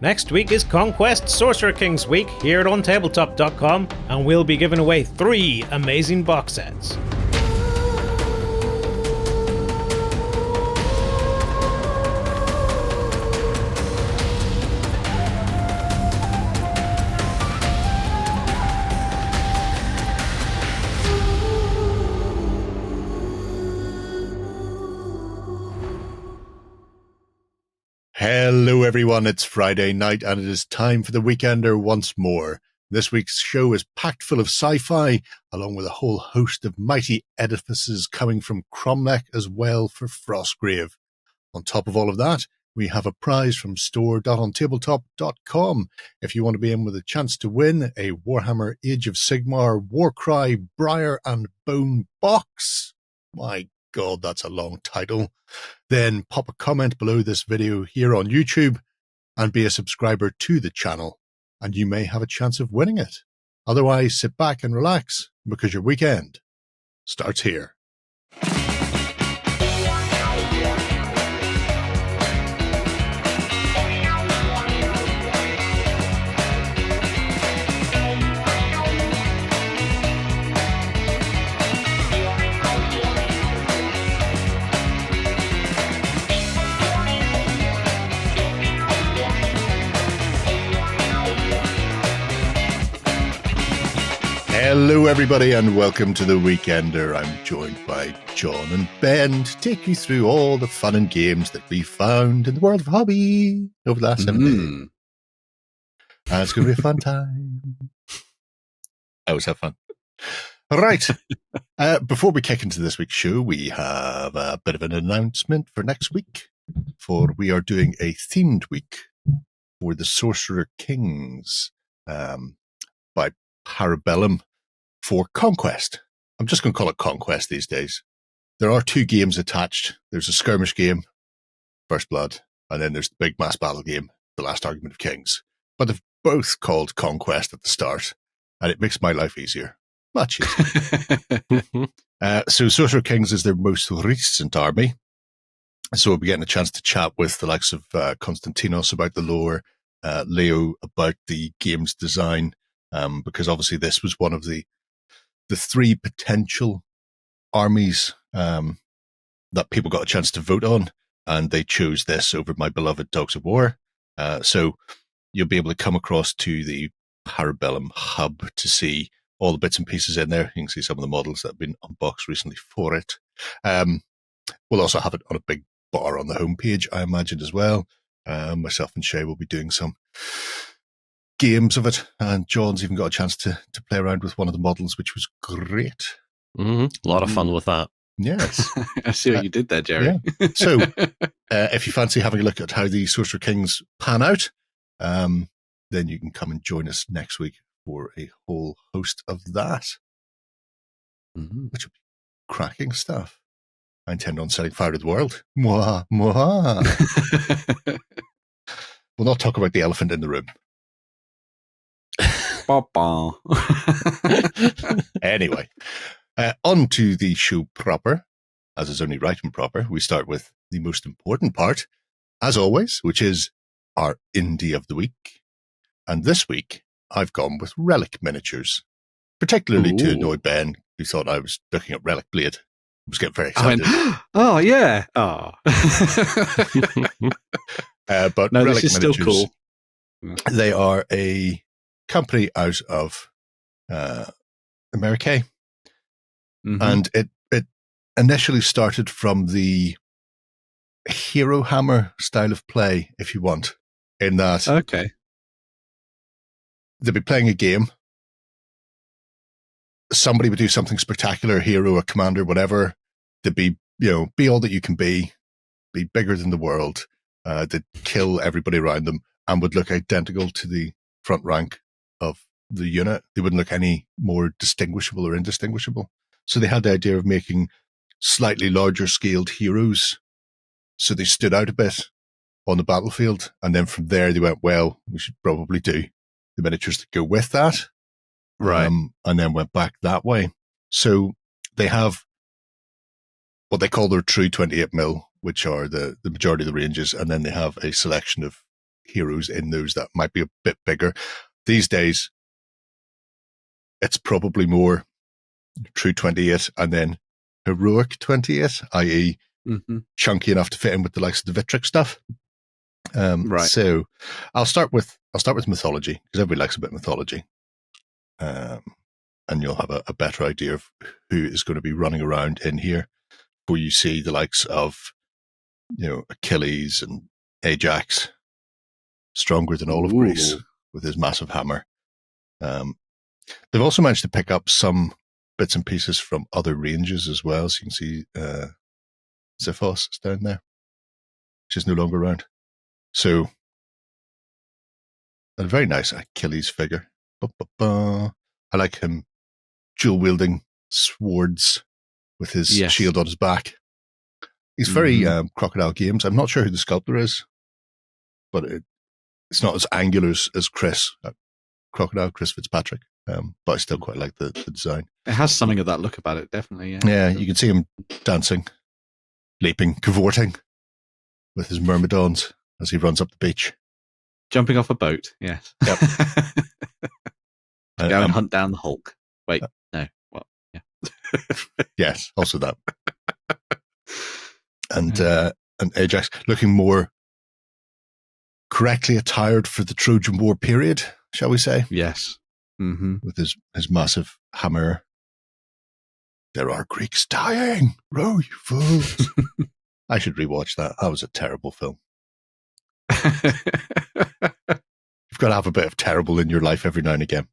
Next week is Conquest Sorcerer Kings Week here at OnTableTop.com, and we'll be giving away 3 amazing box sets. Hello everyone, it's Friday night and it is time for the Weekender once more. This week's show is packed full of sci-fi, along with a whole host of mighty edifices coming from Kromlech as well for Frostgrave. On top of all of that, we have a prize from store.ontabletop.com. If you want to be in with a chance to win a Warhammer Age of Sigmar, Warcry, Briar and Bone box. My God, that's a long title. Then pop a comment below this video here on YouTube and be a subscriber to the channel, and you may have a chance of winning it. Otherwise, sit back and relax because your weekend starts here. Hello everybody and welcome to the Weekender. I'm joined by John and Ben to take you through all the fun and games that we found in the world of hobby over the last 7 days. And it's going to be a fun time. I always have fun. All right. Before we kick into this week's show, we have a bit of an announcement for next week. For we are doing a themed week for the Sorcerer Kings by Parabellum for Conquest. I'm just going to call it Conquest these days. There are 2 games attached. There's a skirmish game, First Blood, and then there's the big mass battle game, The Last Argument of Kings. But they've both called Conquest at the start, and it makes my life easier. Much easier. So Sorcerer Kings is their most recent army. So we'll be getting a chance to chat with the likes of Konstantinos about the lore, Leo about the game's design, because obviously this was one of the 3 potential armies that people got a chance to vote on, and they chose this over my beloved Dogs of War. So you'll be able to come across to the Parabellum hub to see all the bits and pieces in there. You can see some of the models that have been unboxed recently for it. We'll also have it on a big bar on the homepage, I imagine, as well. Myself and Shay will be doing some games of it, and John's even got a chance to play around with one of the models, which was great. A lot of fun with that. Yes. I see what you did there, Gerry. Yeah. So if you fancy having a look at how the Sorcerer Kings pan out, then you can come and join us next week for a whole host of that, which will be cracking stuff. I intend on setting fire to the world. Mwah, mwah. We'll not talk about the elephant in the room. Anyway, on to the show proper, as is only right and proper. We start with the most important part, as always, which is our Indie of the Week. And this week, I've gone with Relic miniatures, particularly to annoy Ben, who thought I was looking at Relic Blade. I was getting very excited. Oh, yeah. Oh. But no, Relic this is miniatures, still cool. They are a company out of America, and it initially started from the Hero Hammer style of play, if you want, in that they'd be playing a game, somebody would do something spectacular, hero, a commander, whatever, they'd be, be all that you can be bigger than the world, they'd kill everybody around them and would look identical to the front rank of the unit. They wouldn't look any more distinguishable or indistinguishable. So they had the idea of making slightly larger scaled heroes, so they stood out a bit on the battlefield. And then from there they went, well, we should probably do the miniatures that go with that. Right. And then went back that way. So they have what they call their true 28mm, which are the majority of the ranges. And then they have a selection of heroes in those that might be a bit bigger. These days, it's probably more true 28 and then heroic 28, i.e. chunky enough to fit in with the likes of the Vitric stuff. Right. So I'll start with mythology, because everybody likes a bit of mythology. And you'll have a better idea of who is going to be running around in here, where you see the likes of, Achilles and Ajax, stronger than all of Greece with his massive hammer. They've also managed to pick up some bits and pieces from other ranges as well. So you can see Xiphos is down there, which is no longer around. So a very nice Achilles figure. I like him dual-wielding swords with his shield on his back. He's very Crocodile Games. I'm not sure who the sculptor is, but it's not as angular as Chris, Chris Fitzpatrick. But I still quite like the design. It has something of that look about it, definitely. Yeah, yeah, you can see him dancing, leaping, cavorting with his myrmidons as he runs up the beach. Jumping off a boat, yes. Yep. Go and hunt down the Hulk. Wait, no. Well, yeah. Yes, also that. And Ajax looking more correctly attired for the Trojan War period, shall we say? Yes. Mm-hmm. With his massive hammer. There are Greeks dying. Row, you fools. I should rewatch that. That was a terrible film. You've got to have a bit of terrible in your life every now and again.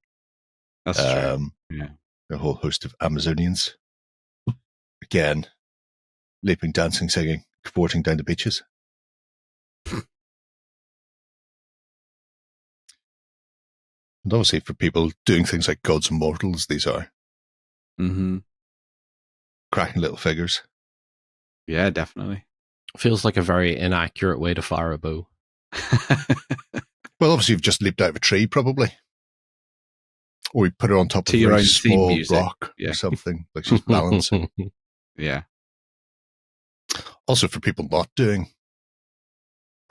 That's true. Yeah. A whole host of Amazonians. Again, leaping, dancing, singing, cavorting down the beaches. And obviously for people doing things like Gods and Mortals, these are cracking little figures. Yeah, definitely. Feels like a very inaccurate way to fire a bow. Well, obviously you've just leaped out of a tree, probably. Or you put it on top of a very small rock or something, like she's balancing. Yeah. Also for people not doing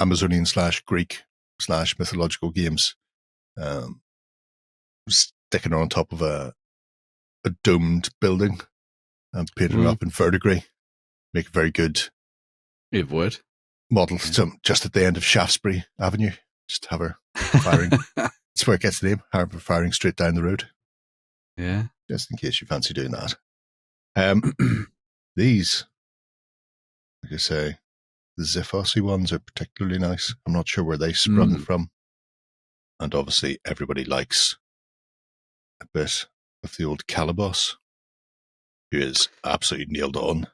Amazonian / Greek / mythological games, sticking her on top of a domed building and painting it up in verdigris, make a very good it would model just at the end of Shaftesbury Avenue. Just have her firing. That's where it gets the name, have her firing straight down the road. Yeah. Just in case you fancy doing that. These, like I say, the Xiphosy ones are particularly nice. I'm not sure where they sprung from. And obviously everybody likes a bit of the old Calibos, who is absolutely nailed on.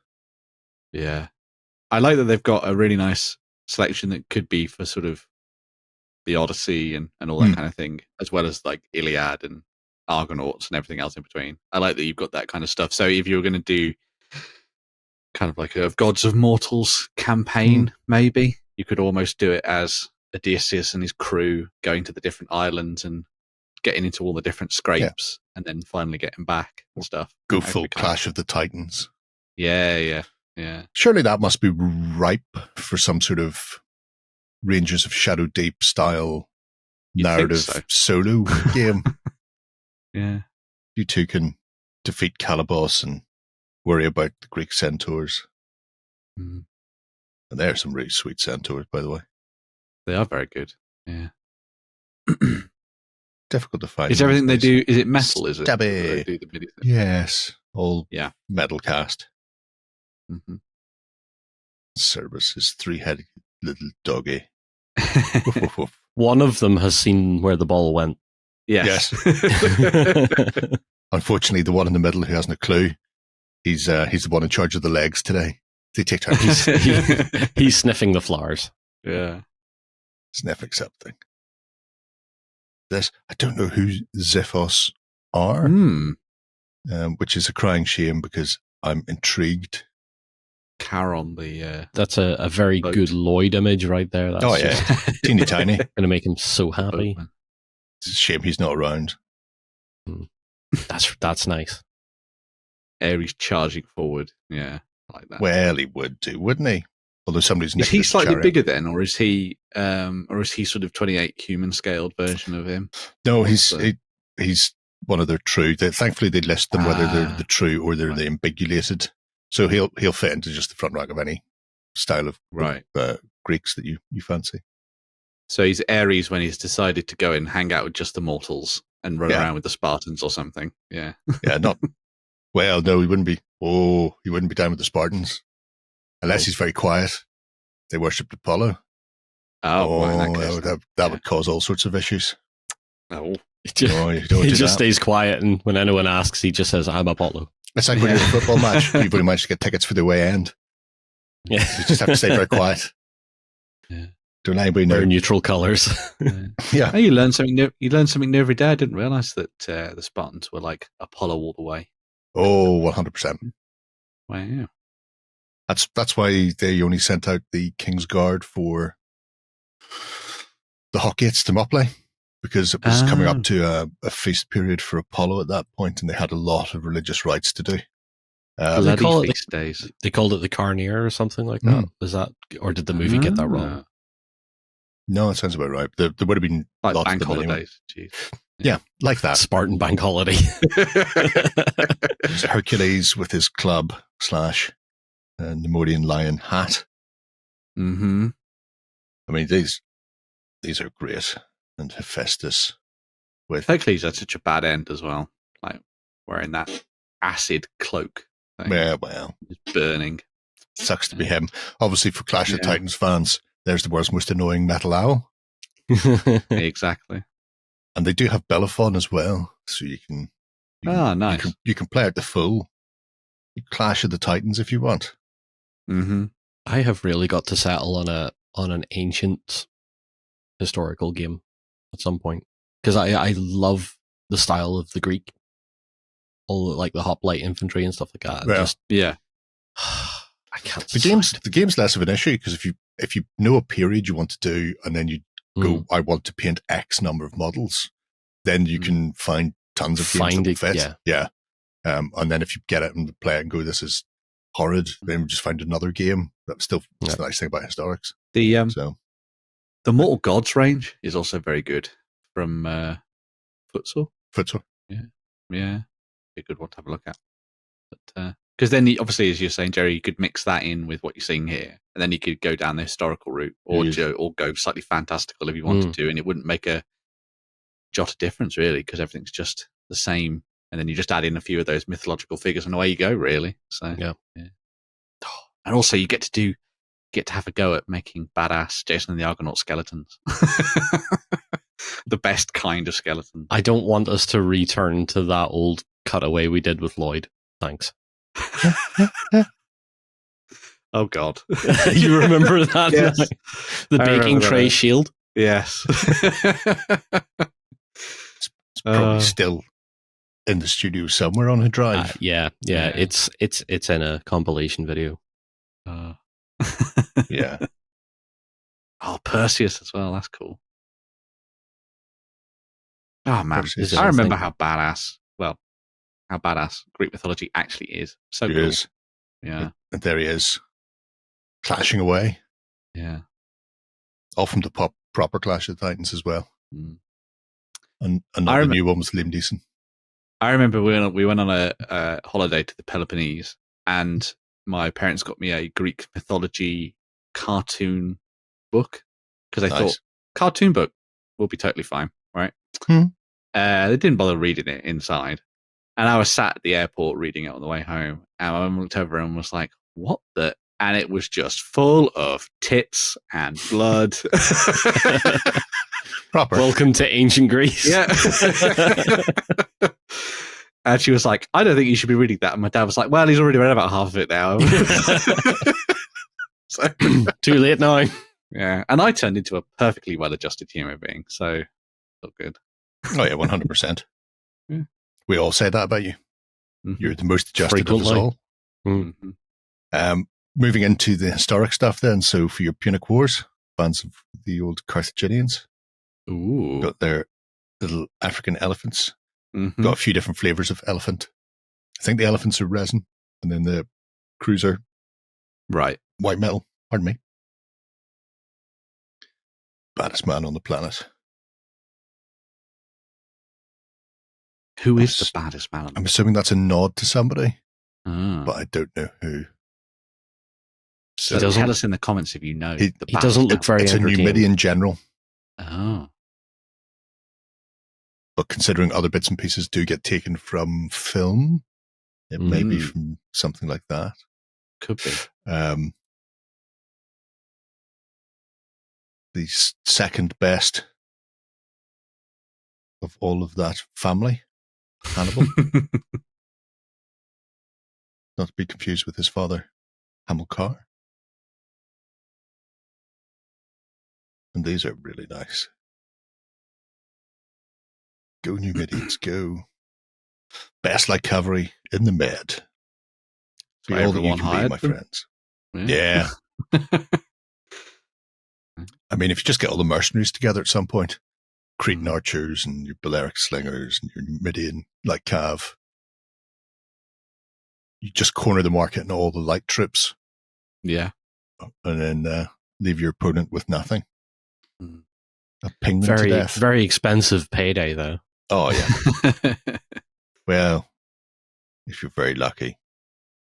Yeah. I like that they've got a really nice selection that could be for sort of the Odyssey and all that kind of thing, as well as like Iliad and Argonauts and everything else in between. I like that you've got that kind of stuff. So if you were going to do kind of like a Gods of Mortals campaign, maybe, you could almost do it as Odysseus and his crew going to the different islands and getting into all the different scrapes and then finally getting back and stuff. Go full Clash of the Titans. Yeah. Surely that must be ripe for some sort of Rangers of Shadow Deep style narrative solo game. Yeah. You two can defeat Calibos and worry about the Greek centaurs. And they're some really sweet centaurs, by the way. They are very good. Yeah. Difficult to find. Is everything they do, is it metal, is it? Stabby. Do the mini Yes. All metal cast. Cerberus, his 3-headed little doggy. One of them has seen where the ball went. Yes. Unfortunately, the one in the middle who hasn't a clue, he's the one in charge of the legs today. They take turns. He's sniffing the flowers. Yeah. Sniffing something. I don't know who Xiphos are, which is a crying shame because I'm intrigued. Charon, the that's a very boat. Good Lloyd image right there. That's teeny tiny. Gonna make him so happy. It's a shame he's not around. That's nice. Ares charging forward. Yeah, I like that. Well, he would do, wouldn't he? Although somebody's Is nicked he his slightly chariot. bigger then, or is he sort of 28 human scaled version of him? No, What's he's one of their true. Thankfully, they list them whether they're the true or they're the ambiguated. So he'll fit into just the front rank of any style of Greeks that you fancy. So he's Ares when he's decided to go and hang out with just the mortals and run around with the Spartans or something. Yeah. Yeah, not well. No, he wouldn't be. Oh, he wouldn't be down with the Spartans unless he's very quiet. They worshipped Apollo. That would cause all sorts of issues. Oh, he just stays quiet, and when anyone asks, he just says, "I'm Apollo." It's like when you're at a football match, you've only managed to get tickets for the away end. Yeah, you just have to stay very quiet. Yeah, don't let anybody know. Very neutral colours. Yeah, oh, you learn something new. You learn something new every day. I didn't realise that the Spartans were like Apollo all the way. Oh, 100%. Wow. That's why they only sent out the King's Guard for the hot gates to Mopley, because it was coming up to a feast period for Apollo at that point, and they had a lot of religious rites to do. They call it feast days. They called it the Carnier or something like that. Is that, or did the movie get that wrong? No, it sounds about right. There would have been like lots bank of them holidays. Anyway. Yeah, like that. Spartan bank holiday. There's Hercules with his club / Nemodian lion hat. Mm-hmm. I mean, these are great. And Hephaestus with Hercules had such a bad end as well, like wearing that acid cloak thing. Yeah, well, it's burning. Sucks to be him. Obviously, for Clash of Titans fans, there's the world's most annoying metal owl. Exactly. And they do have Bellerophon as well, so you can nice. You can play out the full Clash of the Titans if you want. Mm-hmm. I have really got to settle on an ancient historical game at some point, because I love the style of the Greek, all like the hoplite infantry and stuff like that. I can't. The game's less of an issue, because if you know a period you want to do, and then you go, I want to paint X number of models, then you can find tons of games that will fit. Yeah. And then if you get it and play it and go, this is horrid, then we just find another game. That's still the nice thing about historics. The Mortal Gods range is also very good from Futsal. Yeah, a good one to have a look at. But because then, obviously, as you're saying, Gerry, you could mix that in with what you're seeing here, and then you could go down the historical route, or go slightly fantastical if you wanted to, and it wouldn't make a jot of difference really, because everything's just the same, and then you just add in a few of those mythological figures, and away you go, really. So yeah. And also, you get to have a go at making badass Jason and the Argonaut skeletons. The best kind of skeleton. I don't want us to return to that old cutaway we did with Lloyd. Thanks. Oh God. You remember that? Yes. The baking tray shield? Yes. It's probably still in the studio somewhere on a drive. Yeah. It's in a compilation video. Yeah. Oh, Perseus as well. That's cool. Oh man, Perseus. I remember how badass Greek mythology actually is. So cool. Is. Yeah. And there he is, clashing away. Yeah. All from the proper Clash of the Titans as well. Mm. And not the new one was Liam Neeson. I remember we went on a holiday to the Peloponnese, and my parents got me a Greek mythology cartoon book, because I thought cartoon book will be totally fine, right? They didn't bother reading it inside, and I was sat at the airport reading it on the way home, and I looked over and was like, "What the?" And it was just full of tits and blood. Proper. Welcome to ancient Greece. Yeah. And she was like, "I don't think you should be reading that." And my dad was like, "Well, he's already read about half of it now." So, too late now. Yeah. And I turned into a perfectly well-adjusted human being, so felt good. Oh yeah, 100%. Yeah. We all say that about you. Mm-hmm. You're the most adjusted of us all. Mm-hmm. Moving into the historic stuff then, so for your Punic Wars, fans of the old Carthaginians, got their little African elephants. Mm-hmm. Got a few different flavors of elephant. I think the elephants are resin, and then the crews are right white metal. Pardon me. Baddest man on the planet. Who is the baddest man? I'm assuming that's a nod to somebody, Ah. but I don't know who. So doesn't- tell us in the comments if you know. He doesn't look very It's a entertaining. Numidian general, Oh. but considering other bits and pieces do get taken from film, it may be Mm. from something like that. Could be. The second best of all of that family, Hannibal. Not to be confused with his father, Hamilcar. And these are really nice. Go Numidians, go. Best light cavalry in the med. Be So all that you everyone can be, hired my them? friends. Yeah. I mean, if you just get all the mercenaries together at some point, Cretan archers and your Balearic slingers and your Numidian light cav, you just corner the market and all the light troops, Yeah. and then leave your opponent with nothing. Mm. Ping them to Very, death. very expensive payday, though. Oh, yeah. Well, if you're very lucky.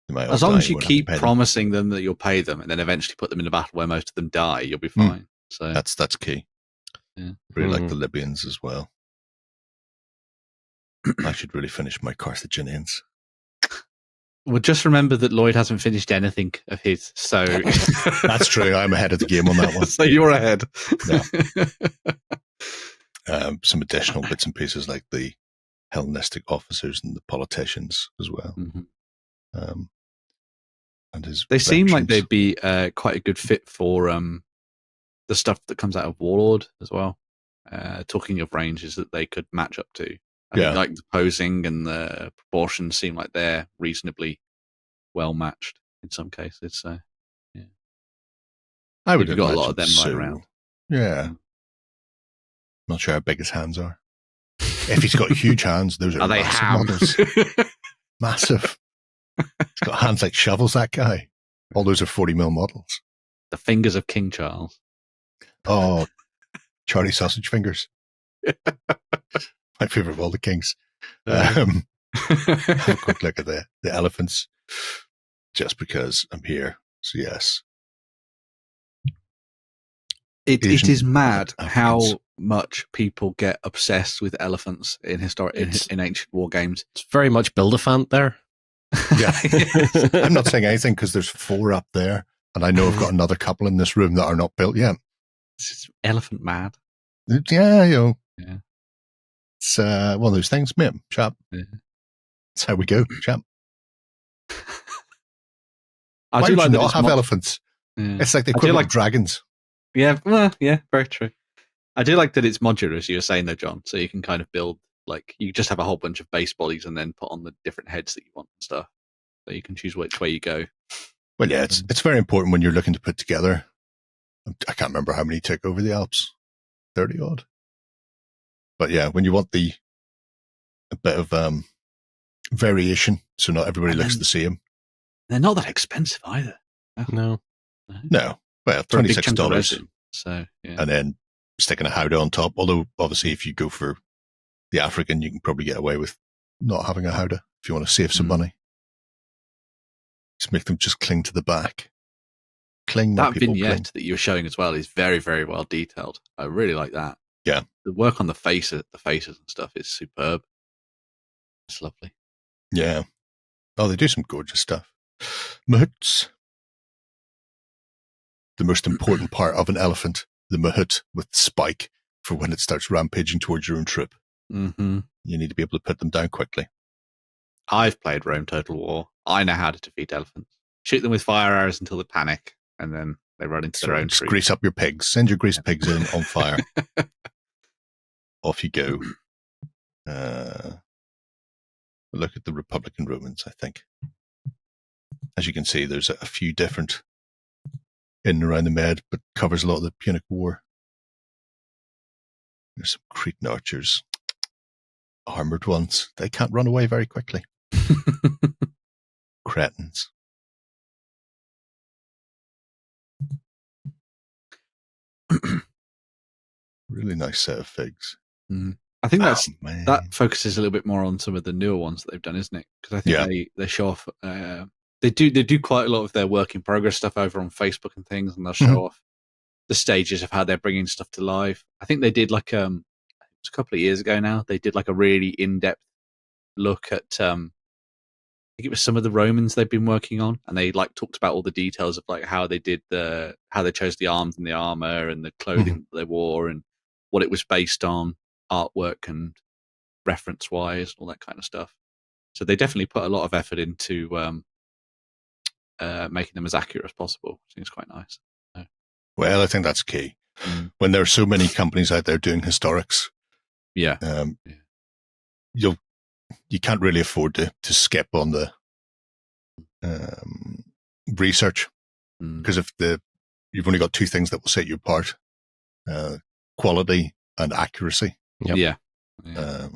You might As all long die, as you won't have to keep pay them. promising them that you'll pay them and then eventually put them in a battle where most of them die, you'll be fine. So That's key. Yeah. Really like the Libyans as well. I should really finish my Carthaginians. Well, just remember that Lloyd hasn't finished anything of his, so That's true. I'm ahead of the game on that one. So you're ahead. Yeah. Some additional bits and pieces like the Hellenistic officers and the politicians as well. Mm-hmm. And his they seem like veterans. they'd be quite a good fit for the stuff that comes out of Warlord as well. Talking of ranges that they could match up to. I think like the posing and the proportions seem like they're reasonably well matched in some cases. So, yeah. I would have got a lot of them lying around. Yeah. Not sure how big his hands are. If he's got huge hands, those are they massive ham? models. Massive. He's got hands like shovels, that guy. All those are 40mm models. The fingers of King Charles. Oh, Charlie Sausage Fingers. My favorite of all the kings. Have a quick look at the elephants. Just because I'm here. So yes. It is mad Africans. how much people get obsessed with elephants in in ancient war games. It's very much Build-A-Fant there. Yeah. I'm not saying anything because there's 4 up there, and I know I've got another couple in this room that are not built yet. It's just elephant mad. Yeah, Yeah. It's one of those things, mate, chap. Yeah. That's how we go, chap. I Why do would like you that not it's have elephants? Yeah. It's like the I do equivalent like- of dragons. Yeah, well, yeah, very true. I do like that it's modular, as you were saying though, John. So you can kind of build, like, you just have a whole bunch of base bodies and then put on the different heads that you want and stuff. So you can choose which way you go. Well, yeah, it's very important when you're looking to put together. I can't remember how many took over the Alps, 30 odd. But yeah, when you want a bit of variation, so not everybody And looks then- the same. They're not that expensive either. No. No, well, For a big chunk of $26, resin. So, yeah. and then sticking a howdah on top. Although, obviously, if you go for the African, you can probably get away with not having a howdah if you want to save some money. Just make them just cling to the back. Cling. That people vignette cling. that you were showing as well is very, very well detailed. I really like that. Yeah. The work on the faces and stuff is superb. It's lovely. Yeah. Oh, they do some gorgeous stuff. Mahouts. The most important part of an elephant, the mahout with the spike for when it starts rampaging towards your own troop. Mm-hmm. You need to be able to put them down quickly. I've played Rome Total War. I know how to defeat elephants. Shoot them with fire arrows until they panic, and then they run into their own Just troops. grease up your pigs. Send your greased pigs in on fire. Off you go. Look at the Republican Romans, I think. As you can see, there's a few different in and around the Med, but covers a lot of the Punic War. There's some Cretan archers. Armored ones. They can't run away very quickly. Cretans. Really nice set of figs. I think that man. focuses a little bit more on some of the newer ones that they've done, isn't it? Because I think Yeah. they show off. They do quite a lot of their work in progress stuff over on Facebook and things, and they'll show off the stages of how they're bringing stuff to life. I think they did like it was a couple of years ago now. They did like a really in-depth look at I think it was some of the Romans they've been working on, and they like talked about all the details of like how they did how they chose the arms and the armor and the clothing that they wore and what it was based on, artwork and reference wise, all that kind of stuff. So they definitely put a lot of effort into making them as accurate as possible. I think it's quite nice. Well, I think that's key. When there are so many companies out there doing historics, you can't really afford to skip on the research, because if you've only got two things that will set you apart, quality and accuracy. Yep. I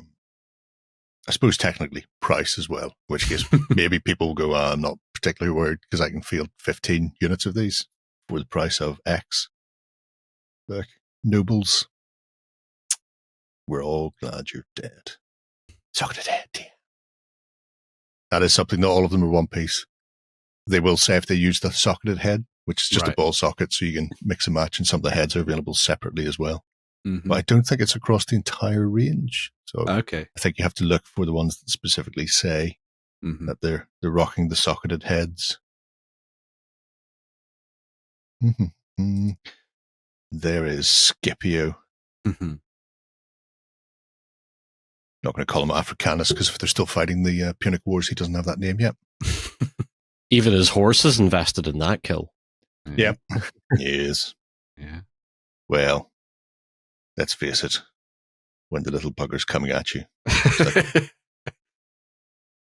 suppose technically price as well, in which case maybe people will go, I'm not particularly worried because I can field 15 units of these for the price of X. Look, nobles, we're all glad you're dead. Socketed head. That is something, not all of them are one piece. They will say if they use the socketed head, which is just a ball socket, so you can mix and match, and some of the heads are available separately as well. But I don't think it's across the entire range. So I think you have to look for the ones that specifically say that they're rocking the socketed heads. There is Scipio. Not going to call him Africanus, because if they're still fighting the Punic Wars, he doesn't have that name yet. Even his horse is invested in that kill. Yep, he is. Yeah. Well, let's face it, when the little bugger's coming at you, it's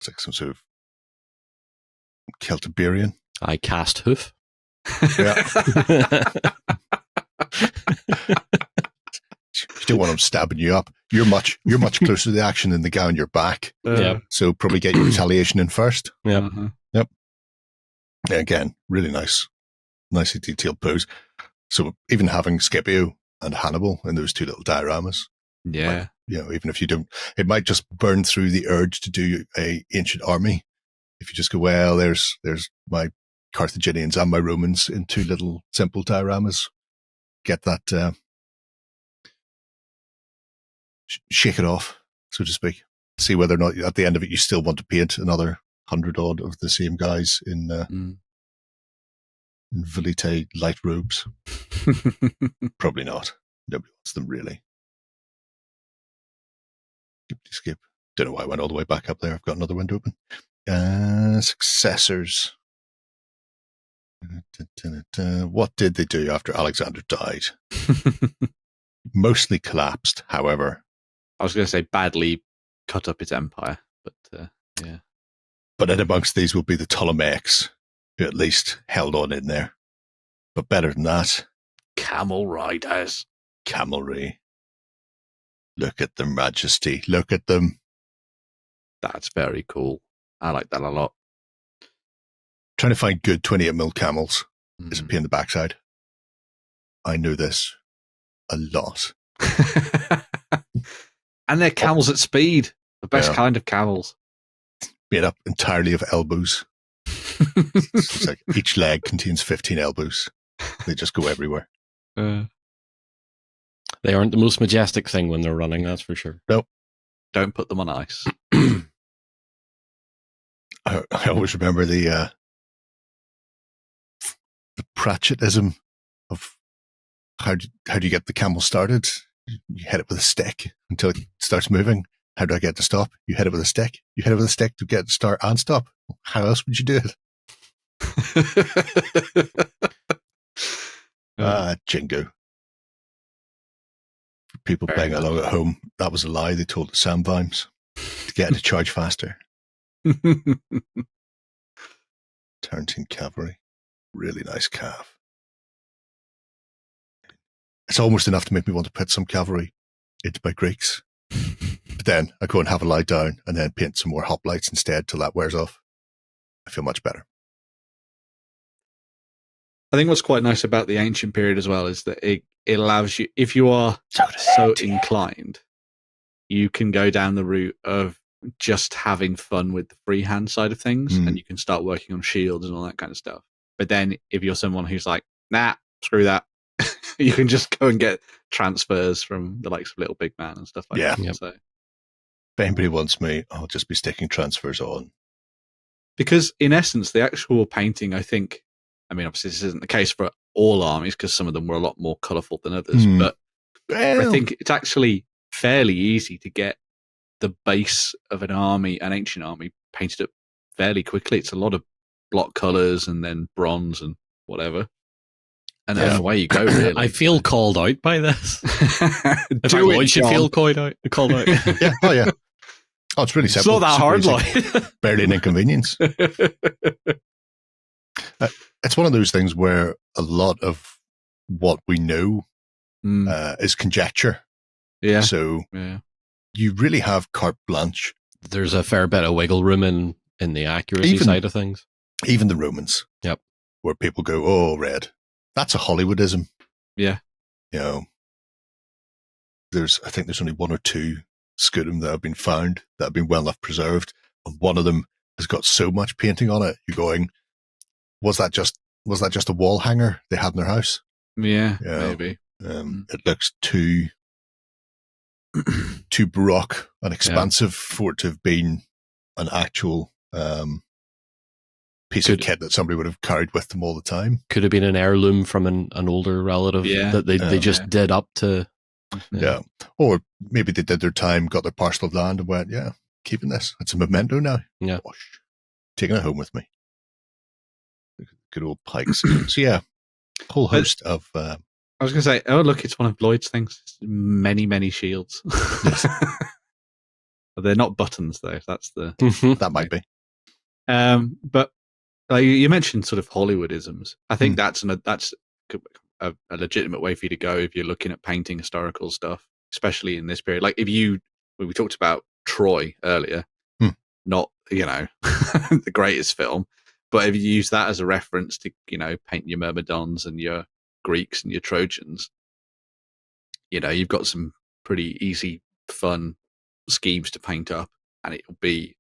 like some sort of Celtiberian. I cast hoof. Yeah. You don't want him stabbing you up. You're much closer to the action than the guy on your back. So probably get your retaliation in first. Yep. Yep. Again, really nicely detailed pose. So even having Scipio and Hannibal in those two little dioramas. Yeah. Even if you don't, it might just burn through the urge to do a ancient army. If you just go, well, there's my Carthaginians and my Romans in two little simple dioramas. Get that, shake it off, so to speak. See whether or not at the end of it you still want to paint another 100 odd of the same guys in Velite light robes. Probably not. Nobody wants them really. Skip. Don't know why I went all the way back up there. I've got another window open. Successors. What did they do after Alexander died? Mostly collapsed, however. I was going to say badly cut up its empire, but yeah. But in amongst these will be the Ptolemaics, who at least held on in there. But better than that, Camel riders. Camelry. Look at their majesty. Look at them. That's very cool. I like that a lot. Trying to find good 28mm camels is a pain in the backside. I know this a lot. And they're camels at speed. The best kind of camels. Made up entirely of elbows. It's like each leg contains 15 elbows. They just go everywhere. They aren't the most majestic thing when they're running, that's for sure. Nope. Don't put them on ice. I always remember the Pratchettism of how do you get the camel started? You hit it with a stick until it starts moving. How do I get it to stop? You hit it with a stick. You hit it with a stick to get it to start and stop. How else would you do it? Jingo. People playing along at home, that was a lie. They told the Samvimes to get it to charge faster. Tarantine cavalry. Really nice calf. It's almost enough to make me want to put some cavalry into my Greeks. But then I go and have a lie down and then paint some more hoplites instead till that wears off. I feel much better. I think what's quite nice about the ancient period as well is that it allows you, if you are so inclined, you can go down the route of just having fun with the freehand side of things, and you can start working on shields and all that kind of stuff. But then if you're someone who's like, nah, screw that, you can just go and get transfers from the likes of Little Big Man and stuff like that. Yep. So, if anybody wants me, I'll just be sticking transfers on. because in essence, the actual painting, I think, I mean, obviously this isn't the case for all armies because some of them were a lot more colourful than others, but I think it's actually fairly easy to get the base of an ancient army, painted up fairly quickly. It's a lot of block colours and then bronze and whatever. And away you go, really. I feel called out by this. Lloyd should feel called out. Yeah. Oh, yeah. Oh, it's really simple. It's not that hard, easy. like. Barely an inconvenience. It's one of those things where a lot of what we know is conjecture. Yeah. So you really have carte blanche. There's a fair bit of wiggle room in the accuracy side of things. Even the Romans. Yep. Where people go, oh, red. That's a Hollywoodism. Yeah. You know, I think there's only one or two scutum that have been found that have been well enough preserved. And one of them has got so much painting on it. You're going, was that just a wall hanger they had in their house? Yeah, maybe. It looks too baroque and expansive for it to have been an actual piece of kit that somebody would have carried with them all the time. Could have been an heirloom from an older relative that they just did up to. Yeah. Or maybe they did their time, got their parcel of land and went, yeah, keeping this. It's a memento now. Yeah. Gosh, taking it home with me. Good old pikes. So yeah, whole host of... I was going to say, oh, look, it's one of Lloyd's things. Many, many shields. They're not buttons, though. That's the... that might be. But you mentioned sort of Hollywoodisms. I think that's a legitimate way for you to go if you're looking at painting historical stuff, especially in this period. Like we talked about Troy earlier, not, the greatest film, but if you use that as a reference to, paint your Myrmidons and your Greeks and your Trojans, you've got some pretty easy, fun schemes to paint up, and it will be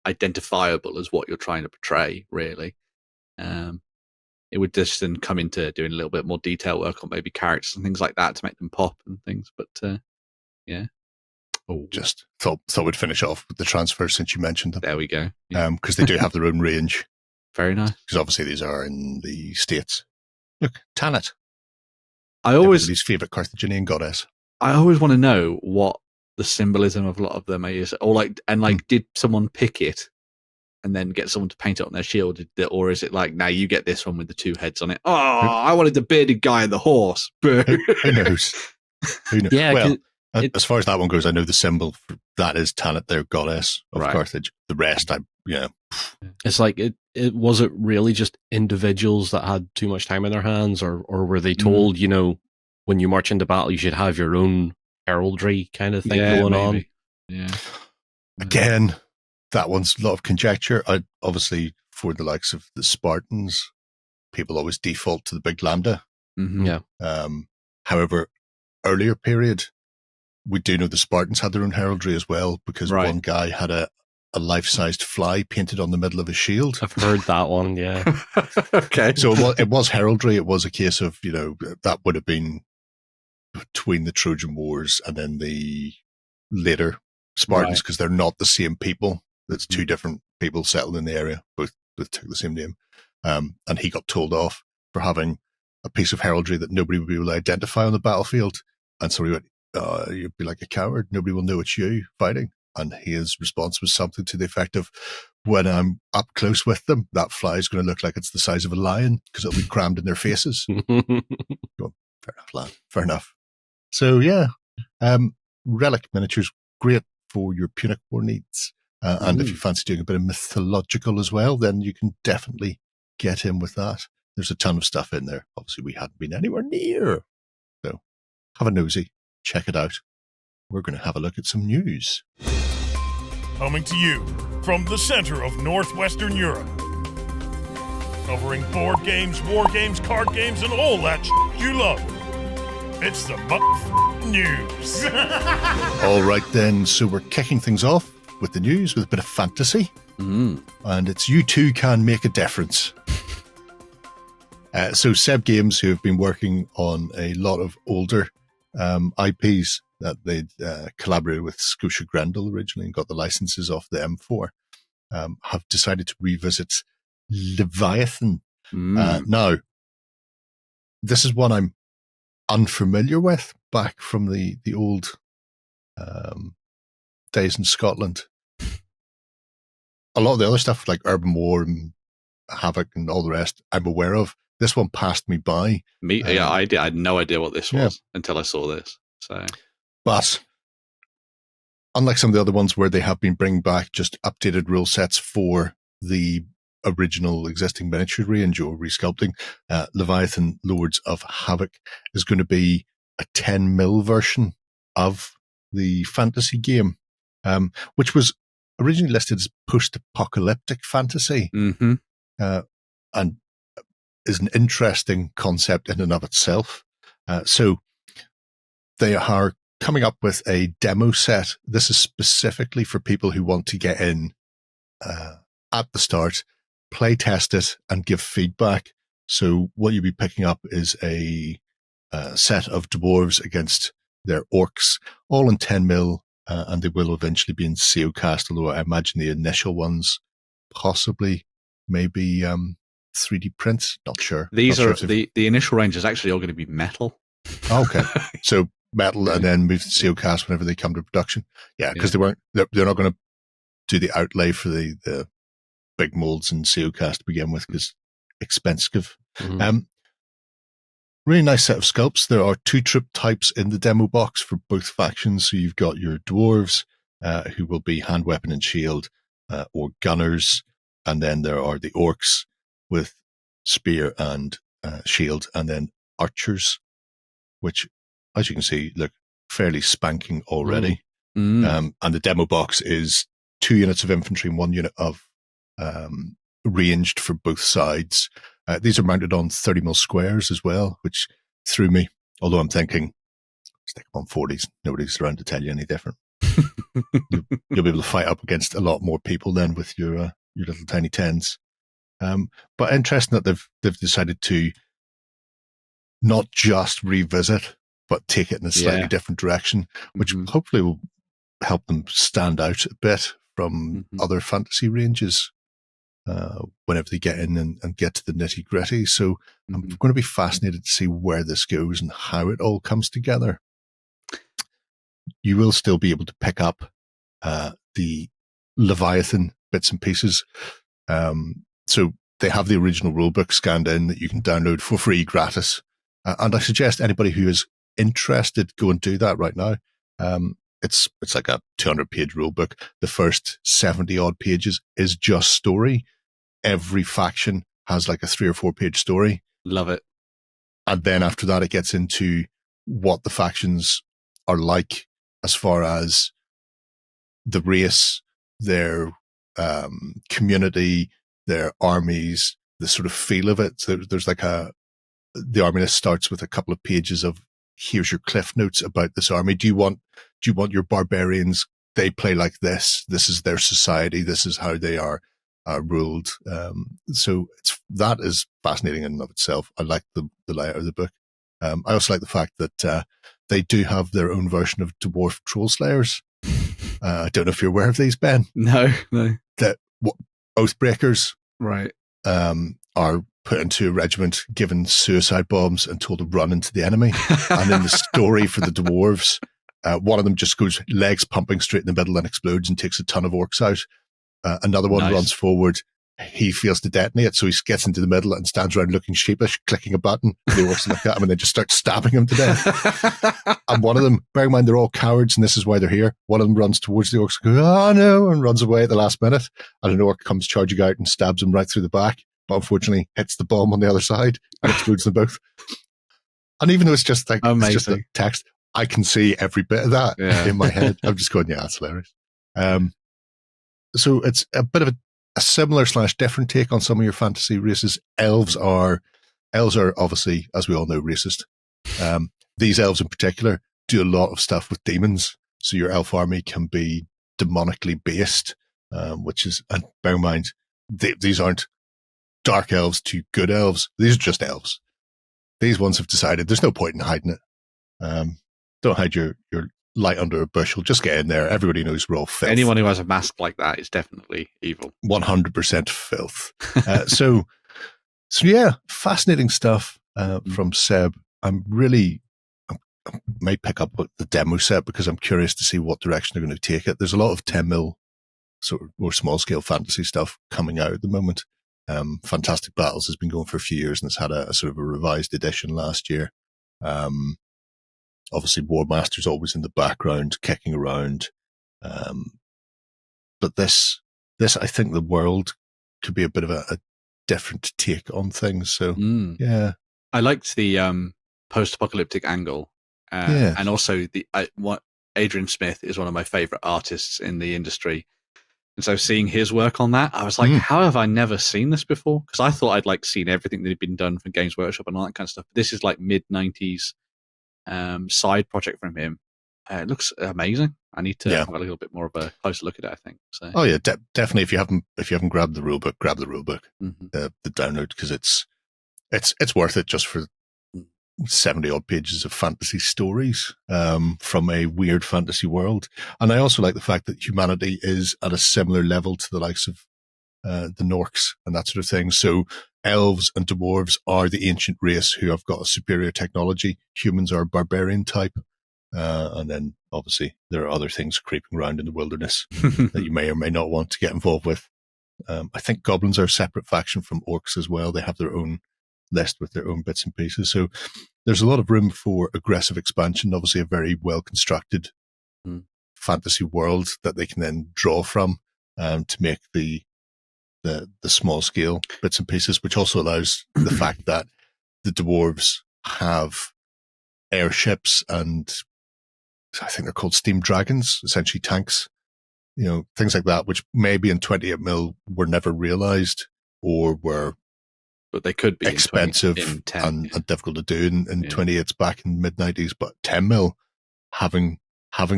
identifiable as what you're trying to portray, really. It would just then come into doing a little bit more detail work on maybe characters and things like that to make them pop and things. But yeah. Oh, just thought we'd finish off with the transfers since you mentioned them. There we go. Because they do have their own range. Very nice. Because obviously these are in the States. Look, Tanit. Everybody's favourite Carthaginian goddess. I always want to know what the symbolism of a lot of them is, or did someone pick it and then get someone to paint it on their shield, or is it like, now you get this one with the two heads on it? Oh, I wanted the bearded guy and the horse. Who knows? Who knows? Yeah, well, as far as that one goes, I know the symbol for that is Tanit, their goddess of Carthage. The rest, It's like was it really just individuals that had too much time in their hands, or were they told, when you march into battle, you should have your own heraldry kind of thing going on? Yeah. Again, that one's a lot of conjecture. Obviously, for the likes of the Spartans, people always default to the big lambda. Mm-hmm. Yeah. However, earlier period, we do know the Spartans had their own heraldry as well, because one guy had a life-sized fly painted on the middle of his shield. I've heard that one, yeah. Okay. So it was heraldry. It was a case of, that would have been between the Trojan Wars and then the later Spartans, because they're not the same people. It's two different people settled in the area. Both took the same name. And he got told off for having a piece of heraldry that nobody would be able to identify on the battlefield. And so he went, you'd be like a coward. Nobody will know it's you fighting. And his response was something to the effect of, when I'm up close with them, that fly is going to look like it's the size of a lion because it'll be crammed in their faces. Fair enough, lad. Fair enough. So, yeah, Relic miniatures, great for your Punic War needs. And if you fancy doing a bit of mythological as well, then you can definitely get in with that. There's a ton of stuff in there. Obviously, we hadn't been anywhere near. So have a nosy. Check it out. We're going to have a look at some news. Coming to you from the center of Northwestern Europe. covering board games, war games, card games, and all that you love. It's the news. All right then, so we're kicking things off with the news with a bit of fantasy. And it's You Too Can Make a Difference. So Seb Games, who have been working on a lot of older IPs that they'd collaborated with Scotia Grendel originally and got the licenses off the M4, have decided to revisit Leviathan. Now, this is one I'm unfamiliar with back from the old days in Scotland. A lot of the other stuff like Urban War and Havoc and all the rest I'm aware of. This one passed me by. I had no idea what this was until I saw this. But unlike some of the other ones where they have been bringing back just updated rule sets for the original existing miniature range or resculpting, Leviathan Lords of Havoc is going to be a 10 mil version of the fantasy game, which was originally listed as post-apocalyptic fantasy, and is an interesting concept in and of itself. So they are coming up with a demo set. This is specifically for people who want to get in at the start, play test it, and give feedback. So what you'll be picking up is a set of dwarves against their orcs, all in 10 mil, and they will eventually be in CO cast, although I imagine the initial ones possibly maybe 3D prints. Not sure. These not are sure the initial range is actually all going to be metal. Okay, so metal and then move to CO cast whenever they come to production. Yeah, because they're not going to do the outlay for the big molds and CO cast to begin with because expensive. Really nice set of sculpts. There are 2 troop types in the demo box for both factions. So you've got your dwarves, who will be hand, weapon, and shield, or gunners. And then there are the orcs with spear and shield, and then archers, which, as you can see, look fairly spanking already. And the demo box is 2 units of infantry and 1 unit of ranged for both sides. These are mounted on 30 mil squares as well, which threw me. Although I'm thinking, stick them on 40s. Nobody's around to tell you any different. You'll be able to fight up against a lot more people then with your little tiny 10s. But interesting that they've decided to not just revisit, but take it in a slightly different direction, which hopefully will help them stand out a bit from other fantasy ranges whenever they get in and get to the nitty gritty. So I'm going to be fascinated to see where this goes and how it all comes together. You will still be able to pick up the Leviathan bits and pieces. So they have the original rulebook scanned in that you can download for free gratis. And I suggest anybody who is interested go and do that right now. It's like a 200-page rulebook. The first 70-odd pages is just story. Every faction has like a 3 or 4 page story. Love it. And then after that, it gets into what the factions are like as far as the race, their community, their armies, the sort of feel of it. So there's like the army list starts with a couple of pages of here's your cliff notes about this army. Do you want your barbarians? They play like this. This is their society. This is how they are ruled. So that is fascinating in and of itself. I like the layout of the book. I also like the fact that they do have their own version of dwarf troll slayers. I don't know if you're aware of these, Ben. No. That Oathbreakers, right, are put into a regiment, given suicide bombs, and told to run into the enemy. And in the story for the dwarves, one of them just goes legs pumping straight in the middle and explodes and takes a ton of orcs out. Another one runs forward. He fails to detonate, so he gets into the middle and stands around looking sheepish, clicking a button. The orcs look at him and they just start stabbing him to death. And one of them, bear in mind they're all cowards and this is why they're here, one of them runs towards the orcs and goes, oh no, and runs away at the last minute. And an orc comes charging out and stabs him right through the back, but unfortunately hits the bomb on the other side and explodes them both. And even though it's just like it's just a text, I can see every bit of that in my head. I'm just going, yeah, that's hilarious. So it's a bit of a similar / different take on some of your fantasy races. Elves are obviously, as we all know, racist. These elves in particular do a lot of stuff with demons. So your elf army can be demonically based, which is, and bear in mind, these aren't dark elves to good elves. These are just elves. These ones have decided there's no point in hiding it. Don't hide your light under a bushel. Just get in there. Everybody knows we're all filth. Anyone who has a mask like that is definitely evil. 100% filth. So yeah, fascinating stuff from Seb. I may pick up the demo set because I'm curious to see what direction they're going to take it. There's a lot of 10 mil sort of more small scale fantasy stuff coming out at the moment. Fantastic Battles has been going for a few years and it's had a sort of a revised edition last year. Obviously War Master's always in the background kicking around. But this, I think the world could be a bit of a different take on things. So yeah, I liked the post-apocalyptic angle, and also what Adrian Smith is one of my favorite artists in the industry, and so seeing his work on that, I was like, how have I never seen this before? Because I thought I'd like seen everything that had been done from Games Workshop and all that kind of stuff. But this is like mid-90s side project from him. It looks amazing. I need to have a little bit more of a closer look at it, I think. So. Oh yeah, definitely. If you haven't grabbed the rulebook, grab the rulebook, the download, because it's worth it just for 70 odd pages of fantasy stories from a weird fantasy world. And I also like the fact that humanity is at a similar level to the likes of the Norks and that sort of thing. So elves and dwarves are the ancient race who have got a superior technology. Humans are barbarian type. And then obviously there are other things creeping around in the wilderness that you may or may not want to get involved with. I think goblins are a separate faction from orcs as well. They have their own list with their own bits and pieces. So there's a lot of room for aggressive expansion. Obviously a very well constructed fantasy world that they can then draw from to make the small scale bits and pieces, which also allows the fact that the dwarves have airships and I think they're called steam dragons, essentially tanks, things like that, which maybe in 28 mil were never realized or were but they could be expensive and difficult to do in 28s back in the mid-90s. But 10 mil, having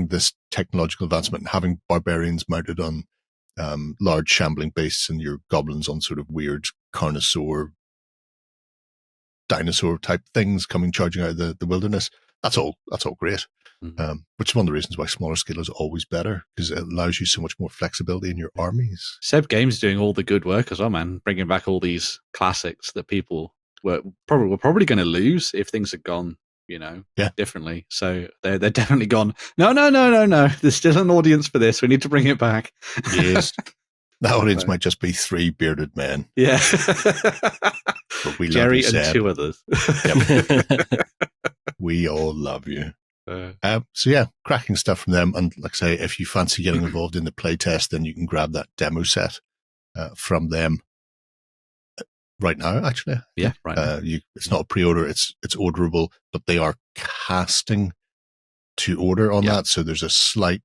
this technological advancement and having barbarians mounted on large shambling beasts and your goblins on sort of weird carnosaur, dinosaur type things coming charging out of the wilderness, that's all great. Which is one of the reasons why smaller scale is always better, because it allows you so much more flexibility in your armies. Seb Games doing all the good work as well, man, bringing back all these classics that people were probably going to lose if things had gone, differently. So they're definitely gone. No. There's still an audience for this. We need to bring it back. Yes. That audience might just be 3 bearded men. Yeah. But we Gerry love you, and Seb. 2 others. Yep. We all love you. So yeah, cracking stuff from them. And like I say, if you fancy getting involved in the playtest, then you can grab that demo set from them right now, actually. Yeah, right now. It's not a pre-order, it's orderable, but they are casting to order on that. So there's a slight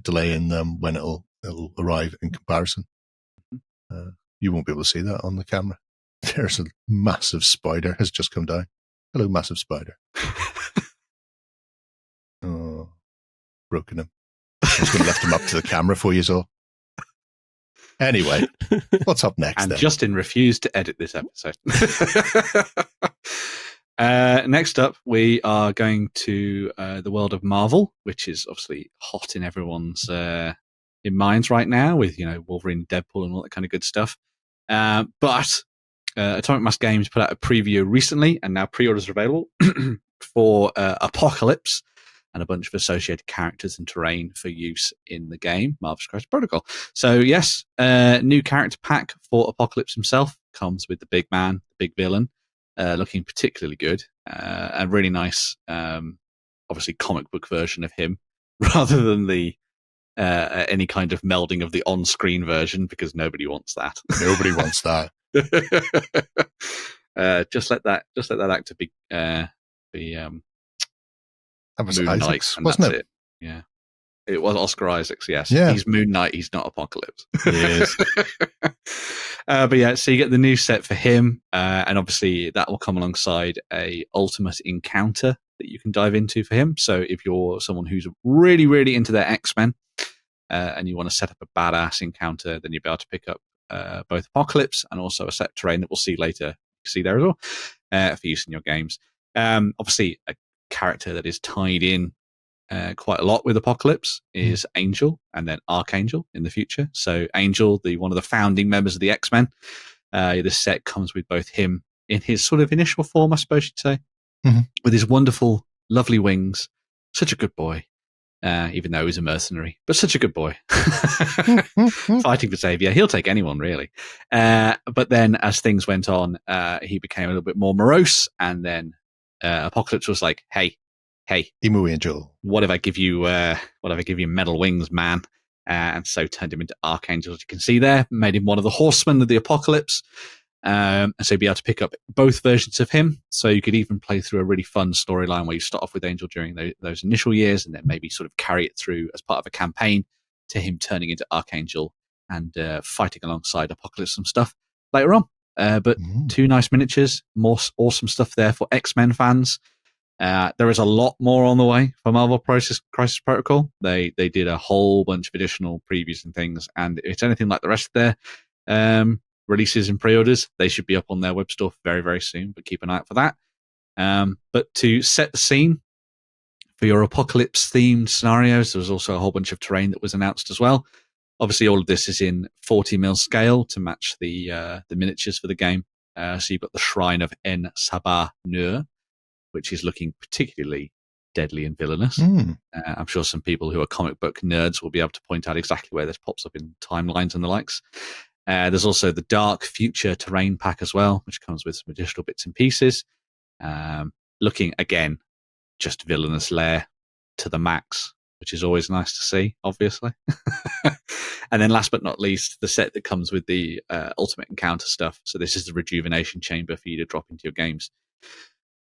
delay in when it'll arrive in comparison. You won't be able to see that on the camera. There's a massive spider has just come down. Hello, massive spider. Oh, broken him. I was going to lift him up to the camera for you all. Anyway, what's up next? And then? Justin refused to edit this episode. Next up, we are going to the world of Marvel, which is obviously hot in everyone's in minds right now with Wolverine, Deadpool, and all that kind of good stuff. But Atomic Mass Games put out a preview recently, and now pre-orders are available for Apocalypse and a bunch of associated characters and terrain for use in the game, Marvel's Crisis Protocol. So yes, new character pack for Apocalypse himself comes with the big man, the big villain, looking particularly good, and really nice, obviously comic book version of him, rather than the any kind of melding of the on-screen version, because nobody wants that. Nobody wants that. Just let that actor be that was Moon Isaac's, Knight, and wasn't that's it? Yeah, It was Oscar Isaacs, yes. Yeah. He's Moon Knight, he's not Apocalypse. Yes. But yeah, so you get the new set for him, and obviously that will come alongside a ultimate encounter that you can dive into for him. So if you're someone who's really, really into their X-Men, and you want to set up a badass encounter, then you'll be able to pick up both Apocalypse and also a set terrain that we'll see later. You see there as well, for use in your games. Obviously, a character that is tied in quite a lot with Apocalypse is Angel, and then Archangel in the future. So Angel, one of the founding members of the X-Men, this set comes with both him in his sort of initial form, I suppose you'd say, with his wonderful, lovely wings. Such a good boy, even though he's a mercenary, but such a good boy. Fighting for Savior. He'll take anyone, really. But then as things went on, he became a little bit more morose, and then Apocalypse was like, hey, Emu Angel. What if I give you metal wings, man? And so turned him into Archangel, as you can see there, made him one of the horsemen of the Apocalypse. And so you'd be able to pick up both versions of him. So you could even play through a really fun storyline where you start off with Angel during those initial years, and then maybe sort of carry it through as part of a campaign to him turning into Archangel and fighting alongside Apocalypse and stuff later on. But two nice miniatures, more awesome stuff there for X-Men fans. There is a lot more on the way for Marvel Crisis Protocol. They did a whole bunch of additional previews and things, and if it's anything like the rest of their releases and pre-orders, they should be up on their web store very, very soon, but keep an eye out for that. But to set the scene for your Apocalypse-themed scenarios, there was also a whole bunch of terrain that was announced as well. Obviously, all of this is in 40mm scale to match the miniatures for the game. So you've got the Shrine of En Sabah Nur, which is looking particularly deadly and villainous. I'm sure some people who are comic book nerds will be able to point out exactly where this pops up in timelines and the likes. There's also the Dark Future terrain pack as well, which comes with some additional bits and pieces. Looking, again, just villainous lair to the max, which is always nice to see, obviously. And then last but not least, the set that comes with the Ultimate Encounter stuff. So this is the Rejuvenation Chamber for you to drop into your games.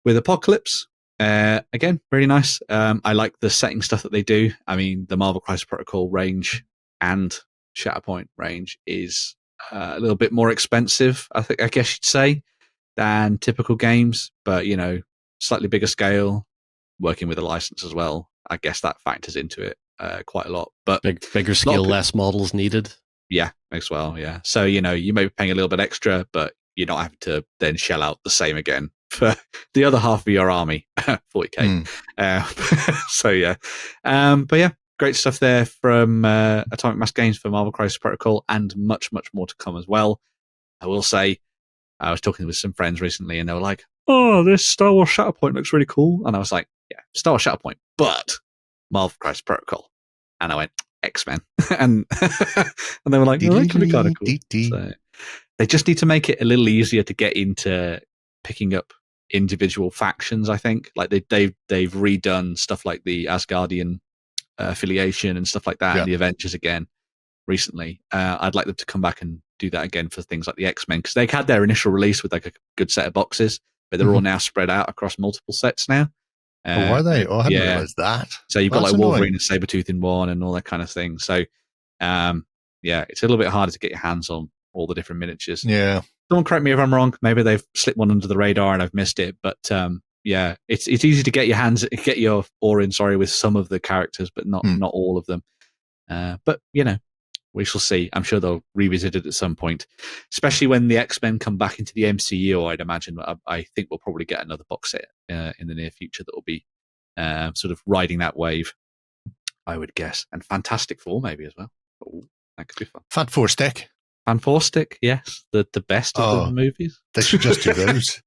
With Apocalypse, again, very nice. I like the setting stuff that they do. I mean, the Marvel Crisis Protocol range and Shatterpoint range is a little bit more expensive, I guess you'd say, than typical games. But, slightly bigger scale, working with a license as well. I guess that factors into it quite a lot. But bigger scale, less models needed. Yeah, as well, yeah. So, you may be paying a little bit extra, but you're not having to then shell out the same again for the other half of your army, 40k. So yeah, but yeah, great stuff there from Atomic Mass Games for Marvel Crisis Protocol, and much, much more to come as well. I will say, I was talking with some friends recently, and they were like, "Oh, this Star Wars Shatterpoint looks really cool," and I was like, "Yeah, Star Wars Shatterpoint, but Marvel Crisis Protocol," and I went, "X-Men," and they were like, "Oh, that could be kind of cool." So they just need to make it a little easier to get into picking up individual factions. I think like they've redone stuff like the Asgardian affiliation and stuff like that, and the Avengers again recently. I'd like them to come back and do that again for things like the X-Men, because they had their initial release with like a good set of boxes, but they're all now spread out across multiple sets now. Are they? Oh, I hadn't realized that. So you've got like Wolverine and Sabretooth in one and all that kind of thing. So it's a little bit harder to get your hands on all the different miniatures. Yeah. Don't correct me if I'm wrong. Maybe they've slipped one under the radar and I've missed it. But it's easy to get your oar in, with some of the characters, but not all of them. But we shall see. I'm sure they'll revisit it at some point, especially when the X-Men come back into the MCU. I'd imagine. I think we'll probably get another box set in the near future that will be sort of riding that wave, I would guess. And Fantastic Four maybe as well. Ooh, that could be fun. Fat Four Stick. Fan Four Stick, yes, the best of the movies. They should just do those.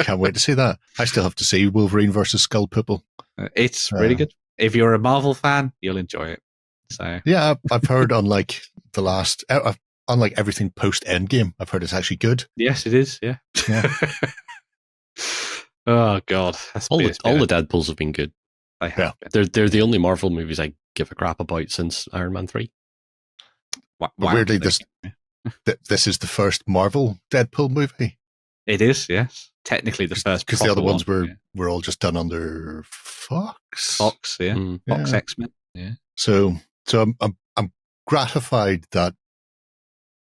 Can't wait to see that. I still have to see Wolverine versus Skull Pipple. It's really good. If you're a Marvel fan, you'll enjoy it. So yeah, I've heard unlike everything post Endgame, I've heard it's actually good. Yes, it is. Yeah. Oh God, all the Deadpools have been good. They have been. They're the only Marvel movies I give a crap about since Iron Man 3. Wow. Weirdly, this is the first Marvel Deadpool movie. It is, yes. technically the first because the other proper ones one, were all just done under Fox. Fox, yeah, Fox Yeah. X-Men, yeah. So I'm gratified that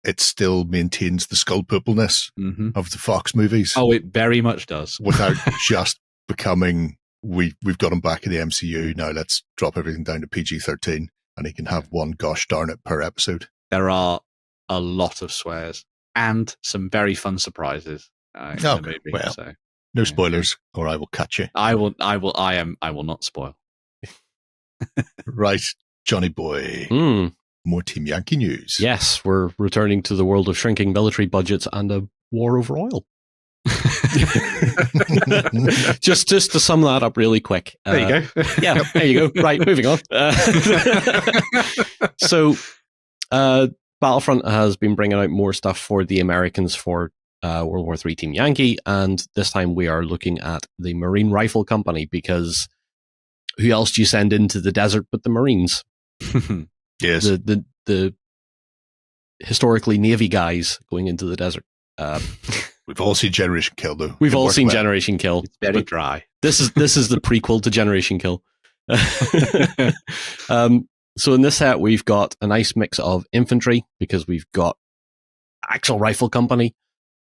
it still maintains the skull poopleness of the Fox movies. Oh, it very much does. Without just becoming, we've got him back in the MCU, now let's drop everything down to PG-13 and he can have one gosh darn it per episode. There are a lot of swears and some very fun surprises in the movie. Well, so, no spoilers or I will catch you. I will not spoil. Right, Johnny boy. More Team Yankee news. Yes, we're returning to the world of shrinking military budgets and a war over oil. just to sum that up really quick. There you go. Yeah, there you go. Right, moving on. So, Battlefront has been bringing out more stuff for the Americans for World War III Team Yankee, and this time we are looking at the Marine Rifle Company, because who else do you send into the desert but the Marines? Yes. The historically Navy guys going into the desert. We've all seen Generation Kill, though. We've all seen Generation Kill. It's very dry. This is the prequel to Generation Kill. So in this set, we've got a nice mix of infantry, because we've got actual rifle company,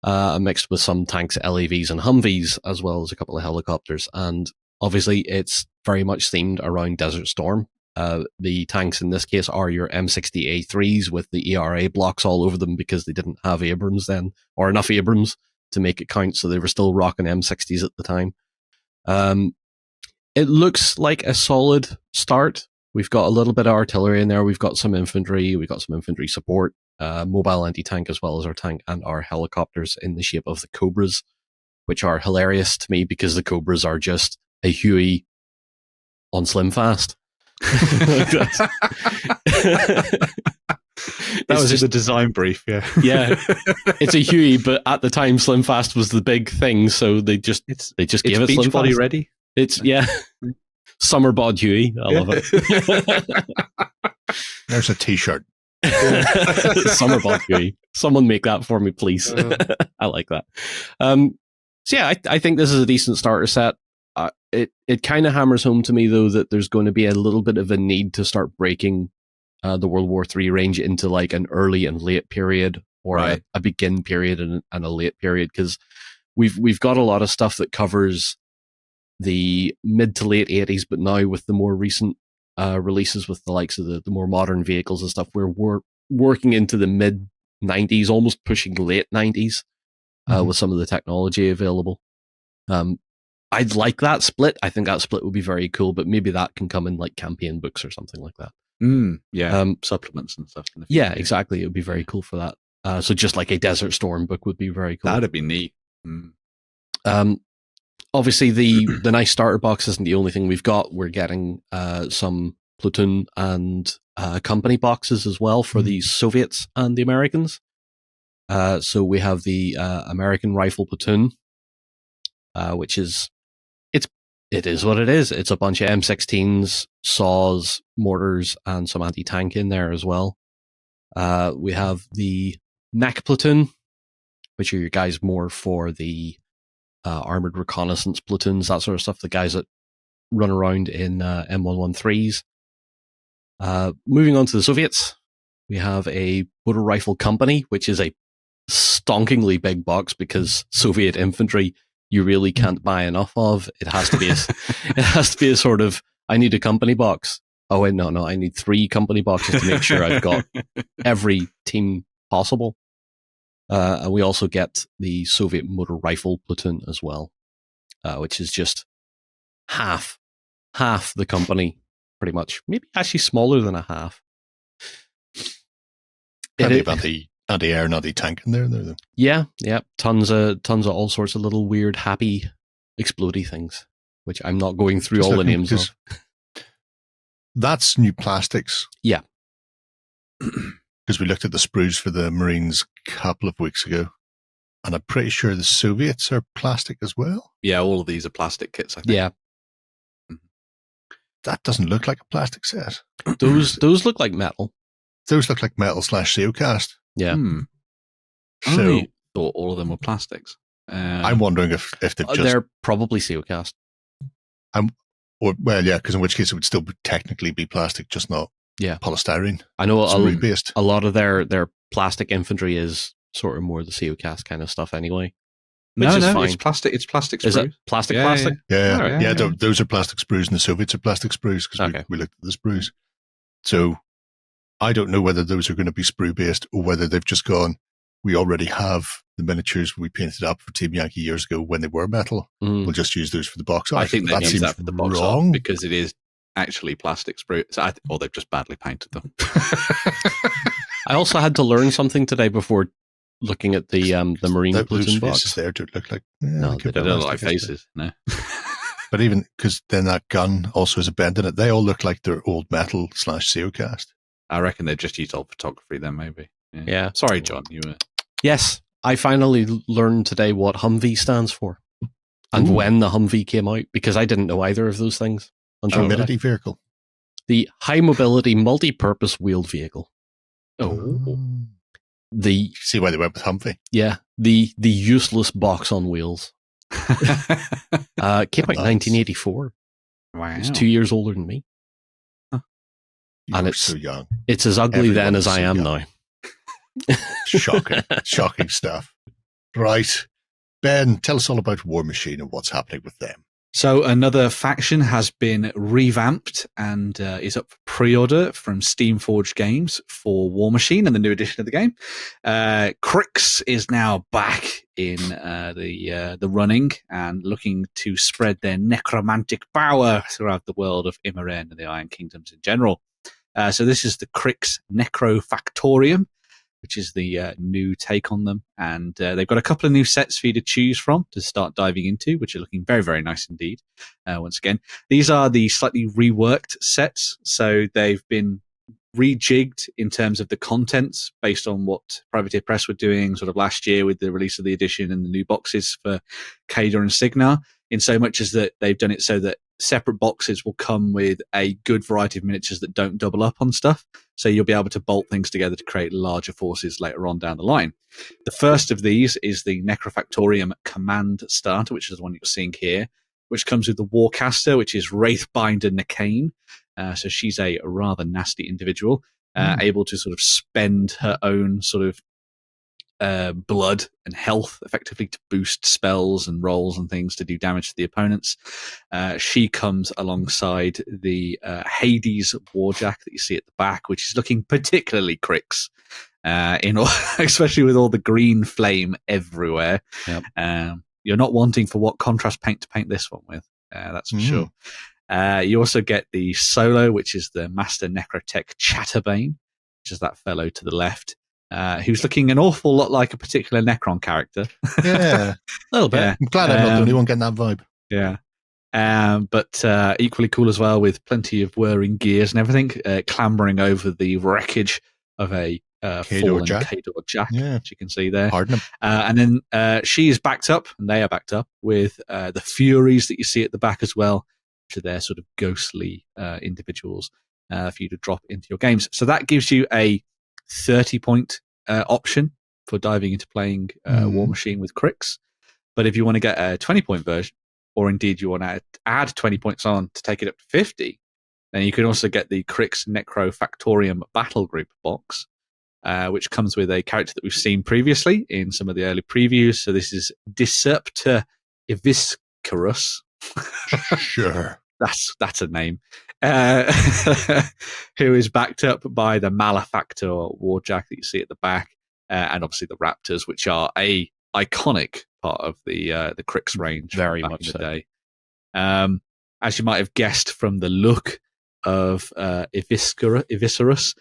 mixed with some tanks, LAVs, and Humvees, as well as a couple of helicopters. And obviously, it's very much themed around Desert Storm. The tanks in this case are your M60A3s with the ERA blocks all over them, because they didn't have Abrams then, or enough Abrams to make it count, so they were still rocking M60s at the time. It looks like a solid start. We've got a little bit of artillery in there, we've got some infantry, we've got some infantry support, mobile anti-tank, as well as our tank and our helicopters in the shape of the Cobras, which are hilarious to me, because the Cobras are just a Huey on Slim Fast. That was just a design brief, yeah. Yeah, it's a Huey, but at the time Slim Fast was the big thing, so they just gave it beach Slim body Fast. ready. It's summer bod Huey. I love it. There's a t-shirt. Summer bod Huey. Someone make that for me, please. I like that. So yeah, I think this is a decent starter set. It kind of hammers home to me, though, that there's going to be a little bit of a need to start breaking the World War III range into like an early and late period, or right. a begin period and a late period, because we've got a lot of stuff that covers the mid to late 80s, but now with the more recent releases with the likes of the more modern vehicles and stuff, we're working into the mid 90s, almost pushing late 90s with some of the technology available. I'd like that split. I think that split would be very cool, but maybe that can come in like campaign books or something like that. Yeah, supplements and stuff. In the future. Yeah, exactly. It would be very cool for that. So just like a Desert Storm book would be very cool. That'd be neat. Obviously, the nice starter box isn't the only thing we've got. We're getting some platoon and company boxes as well for the Soviets and the Americans. So we have the American Rifle Platoon, which is it is what it is. It's a bunch of M16s, saws, mortars, and some anti-tank in there as well. We have the mech platoon, which are your guys more for the armored reconnaissance platoons, that sort of stuff, the guys that run around in M113s. Moving on to the Soviets, we have a motor rifle company, which is a stonkingly big box, because Soviet infantry you really can't buy enough of. It has to be a sort of, I need a company box. Oh wait, no, I need 3 company boxes to make sure I've got every team possible. And we also get the Soviet motor rifle platoon as well, which is just half the company, pretty much. Maybe actually smaller than a half. Plenty of anti-air and anti-tank in there, though. Yeah. Tons of all sorts of little weird, happy, explodey things, which I'm not going through all the names of. That's new plastics. Yeah. Because we looked at the sprues for the Marines a couple of weeks ago, and I'm pretty sure the Soviets are plastic as well. Yeah, all of these are plastic kits, I think. Yeah. That doesn't look like a plastic set. Those look like metal. Those look like metal / Seocast. Yeah. So I thought all of them were plastics. I'm wondering if they've just... They're probably Seocast. Because in which case it would still technically be plastic, just not polystyrene. I know based. A lot of their plastic infantry is sort of more the Seocast kind of stuff anyway. No, it's plastic. It's plastic sprues. Is it plastic? Plastic? Yeah. Those are plastic sprues, and the Soviets are plastic sprues because we looked at the sprues. So I don't know whether those are going to be sprue based or whether they've just gone. We already have the miniatures we painted up for Team Yankee years ago when they were metal. We'll just use those for the box art. I think that seems that for the box wrong art because it is actually plastic sprue. So or they've just badly painted them. I also had to learn something today before looking at the Marine Platoon box. There to look like they don't look like faces. No, but even because then that gun also has a bend in it. They all look like they're old metal / Seocast. I reckon they just used old photography then, maybe. Yeah. Sorry, John. You were. Yes, I finally learned today what Humvee stands for and when the Humvee came out, because I didn't know either of those things. Mobility vehicle. The high mobility multi-purpose wheeled vehicle. See why they went with Humvee. Yeah, the useless box on wheels. Came out in 1984. Wow. It's 2 years older than me. And it's so young. It's as ugly then as I am now. Shocking stuff. Right. Ben, tell us all about Warmachine and what's happening with them. So another faction has been revamped and is up for pre-order from Steamforged Games for Warmachine and the new edition of the game. Cryx is now back in the running and looking to spread their necromantic power throughout the world of Immoren and the Iron Kingdoms in general. So this is the Cryx Necrofactorium, which is the new take on them. And they've got a couple of new sets for you to choose from to start diving into, which are looking very, very nice indeed. Once again, these are the slightly reworked sets. So they've been rejigged in terms of the contents based on what Privateer Press were doing sort of last year with the release of the edition and the new boxes for Cader and Sigmar, in so much as that they've done it so that separate boxes will come with a good variety of miniatures that don't double up on stuff. So you'll be able to bolt things together to create larger forces later on down the line. The first of these is the Necrofactorium Command Starter, which is the one you're seeing here, which comes with the Warcaster, which is Wraithbinder Nakane. So she's a rather nasty individual, able to sort of spend her own sort of blood and health effectively to boost spells and rolls and things to do damage to the opponents. She comes alongside the Hades Warjack that you see at the back, which is looking particularly Cryx, especially with all the green flame everywhere. Yep. You're not wanting for what contrast paint to paint this one with, that's for sure. You also get the Solo, which is the Master Necrotech Chatterbane, which is that fellow to the left, who's looking an awful lot like a particular Necron character. Yeah, a little bit. Yeah. I'm glad I'm not the only one getting that vibe. Yeah. But equally cool as well, with plenty of whirring gears and everything, clambering over the wreckage of a fallen Cador Jack, which you can see there. And then she is backed up, and they are backed up, with the Furies that you see at the back as well, which are their sort of ghostly individuals for you to drop into your games. So that gives you a 30-point option for diving into playing Warmachine with Cryx. But if you want to get a 20-point version, or indeed you want to add 20 points on to take it up to 50, then you can also get the Cryx Necrofactorium Battle Group box, which comes with a character that we've seen previously in some of the early previews. So this is Deceptor Iviscarus. Sure. That's a name. Who is backed up by the Malefactor Warjack that you see at the back, and obviously the Raptors, which are a iconic part of the Cryx range very back much in the so. day. As you might have guessed from the look of Iviscarus,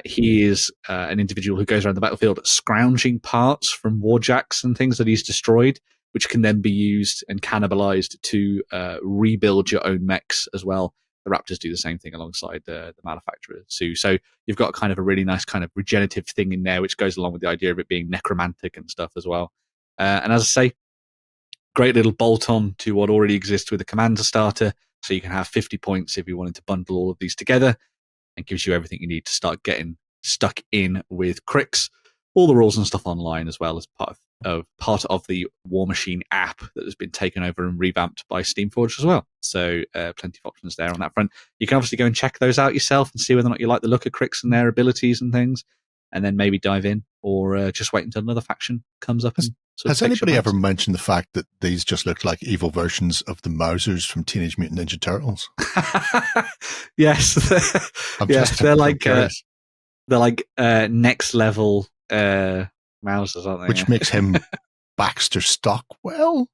he is an individual who goes around the battlefield scrounging parts from Warjacks and things that he's destroyed, which can then be used and cannibalized to rebuild your own mechs as well. The Raptors do the same thing alongside the Malefactor too. So you've got kind of a really nice kind of regenerative thing in there, which goes along with the idea of it being necromantic and stuff as well. And as I say, great little bolt-on to what already exists with the Commander Starter. So you can have 50 points if you wanted to bundle all of these together, and gives you everything you need to start getting stuck in with Cryx. All the rules and stuff online as well as part of part of the Warmachine app that has been taken over and revamped by Steamforged as well. So plenty of options there on that front. You can obviously go and check those out yourself and see whether or not you like the look of Cryx and their abilities and things, and then maybe dive in, or just wait until another faction comes up. Has anybody ever mentioned the fact that these just look like evil versions of the Mousers from Teenage Mutant Ninja Turtles? Yes, they're like next level Mousers, aren't they? Which makes him Baxter Stockwell.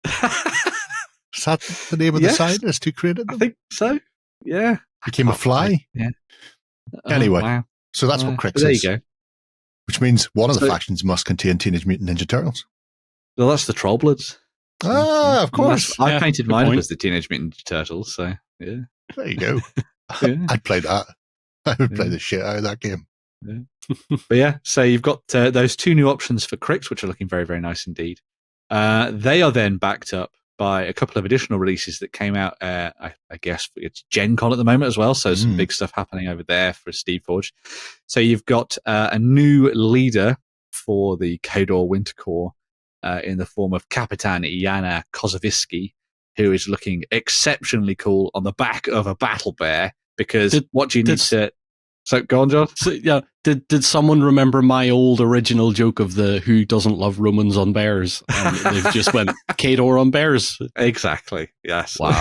Is that the name of the scientist who created them? I think so. Yeah, became a fly. Yeah. Anyway, wow. So that's what Cryx is. There you go. Which means one of the factions must contain Teenage Mutant Ninja Turtles. Well, that's the Trollbloods. Of course. I painted mine as the Teenage Mutant Ninja Turtles, so yeah. There you go. I'd play that. I would play the shit out of that game. Yeah. But yeah, so you've got those two new options for Cryx, which are looking very, very nice indeed. They are then backed up by a couple of additional releases that came out, I guess it's Gen Con at the moment as well, so some big stuff happening over there for Steamforged. So you've got a new leader for the Khador Winter Corps in the form of Kapitan Yana Kozovisky, who is looking exceptionally cool on the back of a battle bear, because what do you need to... So go on, John. So, yeah, did someone remember my old original joke of the who doesn't love Romans on bears? And they've just went Khador on bears. Exactly. Yes. Wow.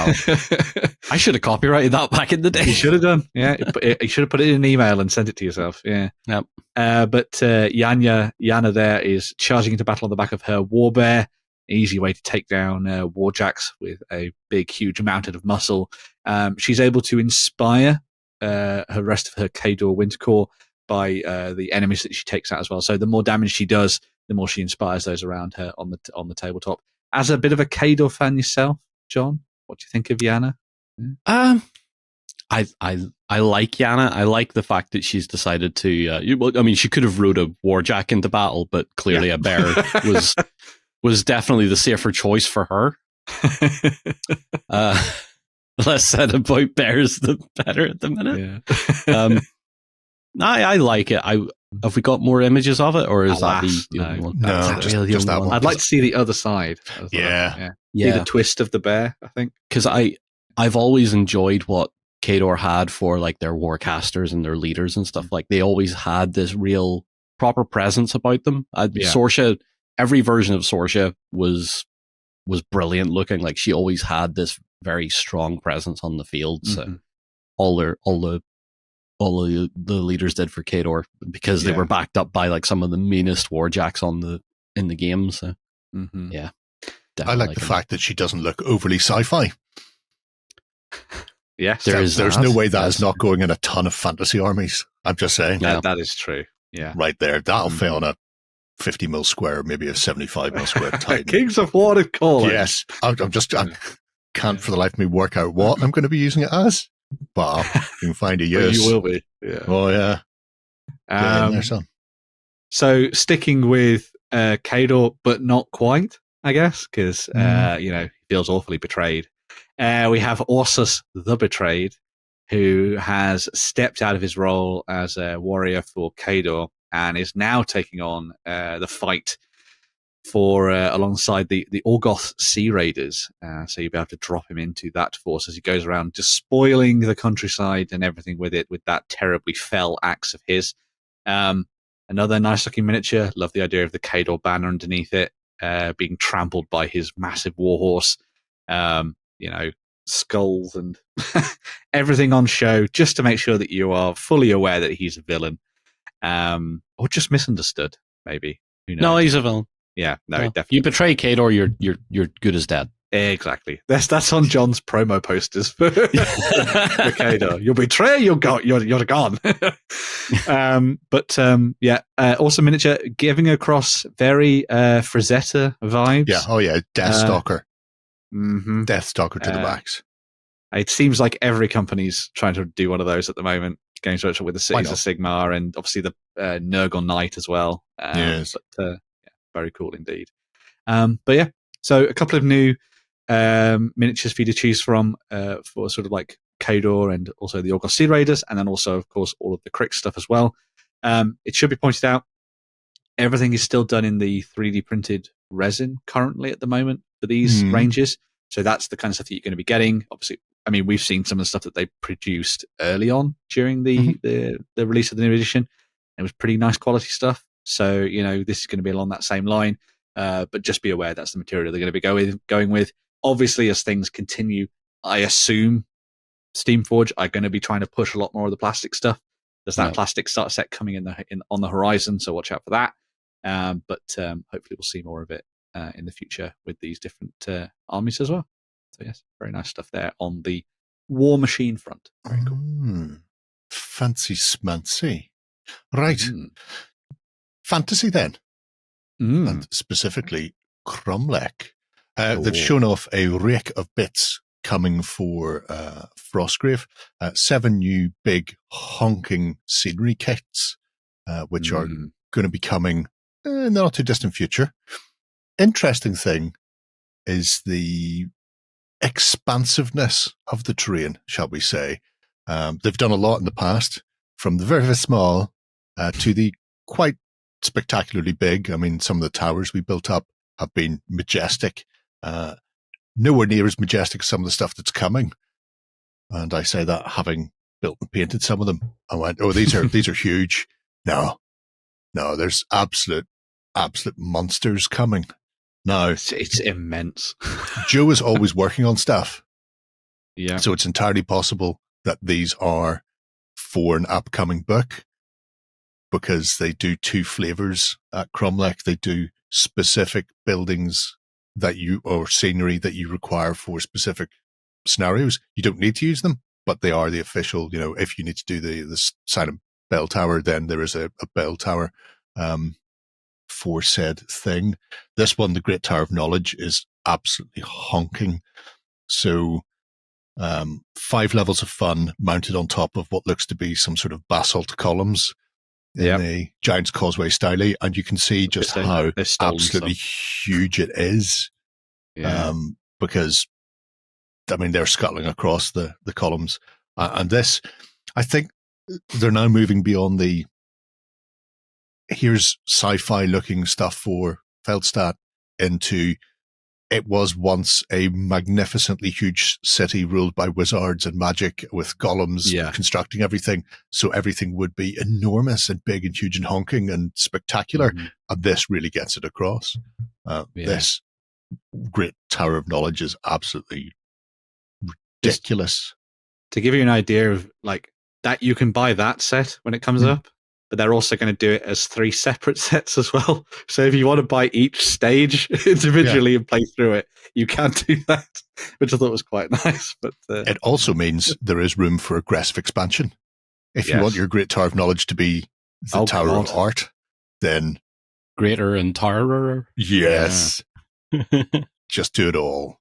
I should have copyrighted that back in the day. You should have done. Yeah. You should have put it in an email and sent it to yourself. Yeah. Yep. But Yana there is charging into battle on the back of her war bear. Easy way to take down warjacks with a big, huge mountain of muscle. She's able to inspire her rest of her Khador Winter Corps by the enemies that she takes out as well. So the more damage she does, the more she inspires those around her on the tabletop. As a bit of a Khador fan yourself, John, what do you think of Yana? I like Yana. I like the fact that she's decided to. She could have rode a warjack into battle, but clearly a bear was definitely the safer choice for her. Less said about bears, the better at the minute. Yeah. I like it. Have we got more images of it, or is that the only one? No, just that one. I'd like to see the other side. Yeah. See the twist of the bear, I think. Because I've always enjoyed what Khador had for like their warcasters and their leaders and stuff. Like they always had this real proper presence about them. Sorsha, every version of Sorsha was brilliant looking. Like she always had this very strong presence on the field. So all the leaders did for Khador, because they were backed up by like some of the meanest warjacks in the game. So yeah, I like the fact that she doesn't look overly sci-fi. Yes, there's no way that is not going in a ton of fantasy armies. I'm just saying. Yeah, that is true. Yeah, right there, that'll fit on a 50 mil square, maybe a 75 mil square Titan. Kings of War to call it. Yes, I can't for the life of me work out what I'm going to be using it as, but you can find a use. You will be. Yeah. Oh yeah. Get in there, son. So sticking with Khador, but not quite, I guess, because he feels awfully betrayed. We have Ursus the Betrayed, who has stepped out of his role as a warrior for Khador and is now taking on the fight for alongside the Orgoth Sea Raiders. So you'll be able to drop him into that force as he goes around just spoiling the countryside and everything with it, with that terribly fell axe of his. Another nice looking miniature. Love the idea of the Khador banner underneath it, being trampled by his massive warhorse. Skulls and everything on show, just to make sure that you are fully aware that he's a villain, or just misunderstood, maybe. Who knows? No, he's a villain. Yeah, definitely. You betray Khador, you're good as dead. Exactly. That's on John's promo posters for Khador. You'll betray, you're gone. Also miniature, giving across very Frazetta vibes. Yeah. Oh yeah, Deathstalker. Deathstalker to the max. It seems like every company's trying to do one of those at the moment. Games Workshop with the Cities of Sigmar, and obviously the Nurgle Knight as well. Yes. But, very cool indeed. So a couple of new miniatures for you to choose from for sort of like Khador and also the Orgoth Sea Raiders, and then also, of course, all of the Cryx stuff as well. It should be pointed out, everything is still done in the 3D printed resin currently at the moment for these ranges. So that's the kind of stuff that you're going to be getting. Obviously, I mean, we've seen some of the stuff that they produced early on during the release of the new edition. It was pretty nice quality stuff. So, this is going to be along that same line. But just be aware that's the material they're going to be going with. Obviously, as things continue, I assume Steamforge are going to be trying to push a lot more of the plastic stuff. There's that plastic start set coming on the horizon, so watch out for that. But hopefully we'll see more of it in the future with these different armies as well. So yes, very nice stuff there on the Warmachine front. Very cool. Fancy smancy. Right. Fantasy then. And specifically Kromlech. They've shown off a rake of bits coming for Frostgrave. 7 new big honking scenery kits, which are going to be coming in the not too distant future. Interesting thing is the expansiveness of the terrain, shall we say. They've done a lot in the past, from the very, very small to the quite spectacularly big. I mean, some of the towers we built up have been majestic. Nowhere near as majestic as some of the stuff that's coming. And I say that having built and painted some of them. I went, oh, these are huge. No, there's absolute monsters coming. Now, it's immense. Joe is always working on stuff. Yeah. So it's entirely possible that these are for an upcoming book, because they do 2 flavors at Kromlech. They do specific buildings or scenery that you require for specific scenarios. You don't need to use them, but they are the official, if you need to do the silent bell tower, then there is a bell tower for said thing. This one, the Great Tower of Knowledge, is absolutely honking. So 5 levels of fun mounted on top of what looks to be some sort of basalt columns in a Giant's Causeway style, and you can see just how absolutely huge it is. Because, I mean, they're scuttling across the columns. And this, I think they're now moving beyond the here's sci-fi looking stuff for Feldstadt into it was once a magnificently huge city ruled by wizards and magic with golems constructing everything. So everything would be enormous and big and huge and honking and spectacular. And this really gets it across. This Great Tower of Knowledge is absolutely ridiculous. To give you an idea of like that, you can buy that set when it comes up, but they're also going to do it as 3 separate sets as well. So if you want to buy each stage individually and play through it, you can do that, which I thought was quite nice. But it also means there is room for aggressive expansion. If you want your Great Tower of Knowledge to be the Tower of Art, then greater and Tower. Yes. Just do it all.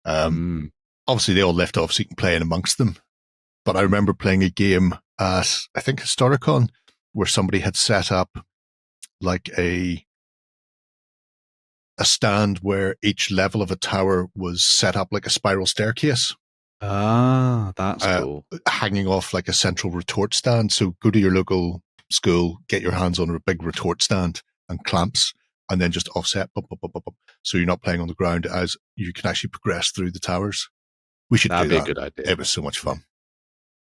Obviously, they all left off so you can play in amongst them. But I remember playing a game at, I think, Historicon, where somebody had set up like a stand where each level of a tower was set up like a spiral staircase. Ah, that's cool. Hanging off like a central retort stand. So go to your local school, get your hands on a big retort stand and clamps, and then just offset, so you're not playing on the ground, as you can actually progress through the towers. We should do that. That'd be a good idea. It was so much fun.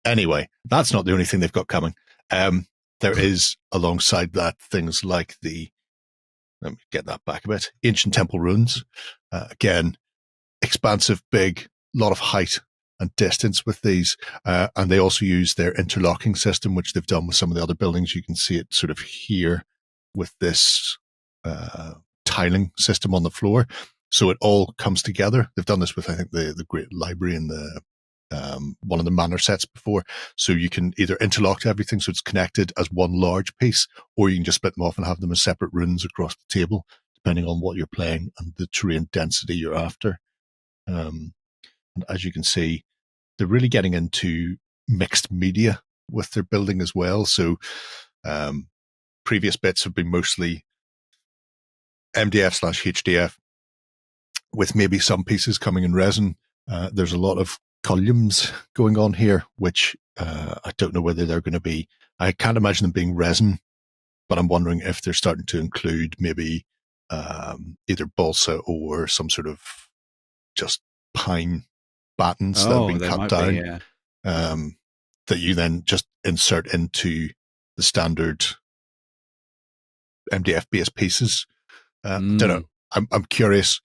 Anyway, that's not the only thing they've got coming. There is, alongside that, things like let me get that back a bit, Ancient Temple Ruins. Again, expansive, big, lot of height and distance with these. And they also use their interlocking system, which they've done with some of the other buildings. You can see it sort of here with this tiling system on the floor. So it all comes together. They've done this with, I think, the Great Library and the one of the manor sets before. So you can either interlock everything so it's connected as one large piece, or you can just split them off and have them as separate runes across the table, depending on what you're playing and the terrain density you're after. And as you can see, they're really getting into mixed media with their building as well. So previous bits have been mostly MDF/HDF with maybe some pieces coming in resin. There's a lot of columns going on here, which I don't know whether they're going to be, I can't imagine them being resin but I'm wondering if they're starting to include maybe either balsa or some sort of just pine battens that have been there cut might down, be, yeah. that you then just insert into the standard MDF-based pieces. Don't know. I'm curious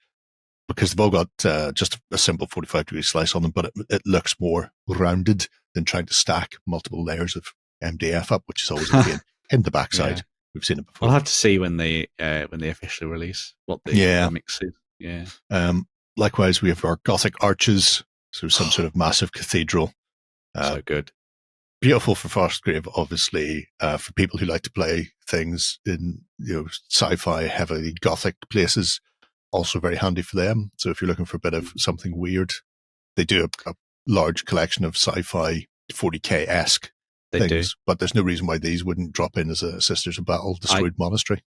because they've all got just a simple 45-degree slice on them, but it looks more rounded than trying to stack multiple layers of MDF up, which is always a pain in the backside. Yeah. We've seen it before. We'll have to see when they officially release what the mix is. Yeah. Likewise, we have our Gothic arches, so some sort of massive cathedral. So good. Beautiful for Frostgrave, obviously, for people who like to play things in sci-fi, heavily Gothic places. Also very handy for them. So if you're looking for a bit of something weird, they do a large collection of sci-fi 40K-esque things, but there's no reason why these wouldn't drop in as a Sisters of Battle Destroyed Monastery.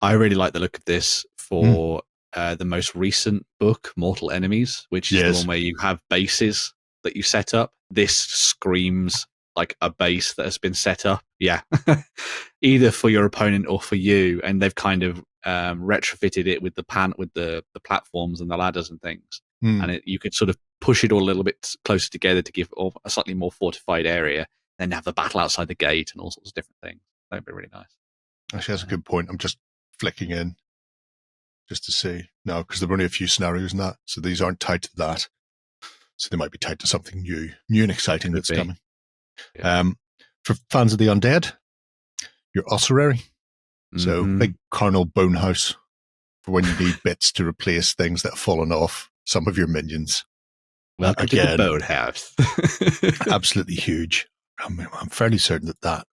I really like the look of this for the most recent book, Mortal Enemies, which is the one where you have bases that you set up. This screams like a base that has been set up. Yeah. Either for your opponent or for you. And they've kind of retrofitted it with the platforms and the ladders and things. And you could sort of push it all a little bit closer together to give a slightly more fortified area, then have the battle outside the gate and all sorts of different things. That'd be really nice. Actually, that's a good point. I'm just flicking in just to see. No, because there are only a few scenarios in that, so these aren't tied to that. So they might be tied to something new and exciting that's coming. Yeah. For fans of the undead, your ossuary. So big carnal bone house for when you need bits to replace things that have fallen off some of your minions. Welcome to the bone house. Absolutely huge. I'm fairly certain that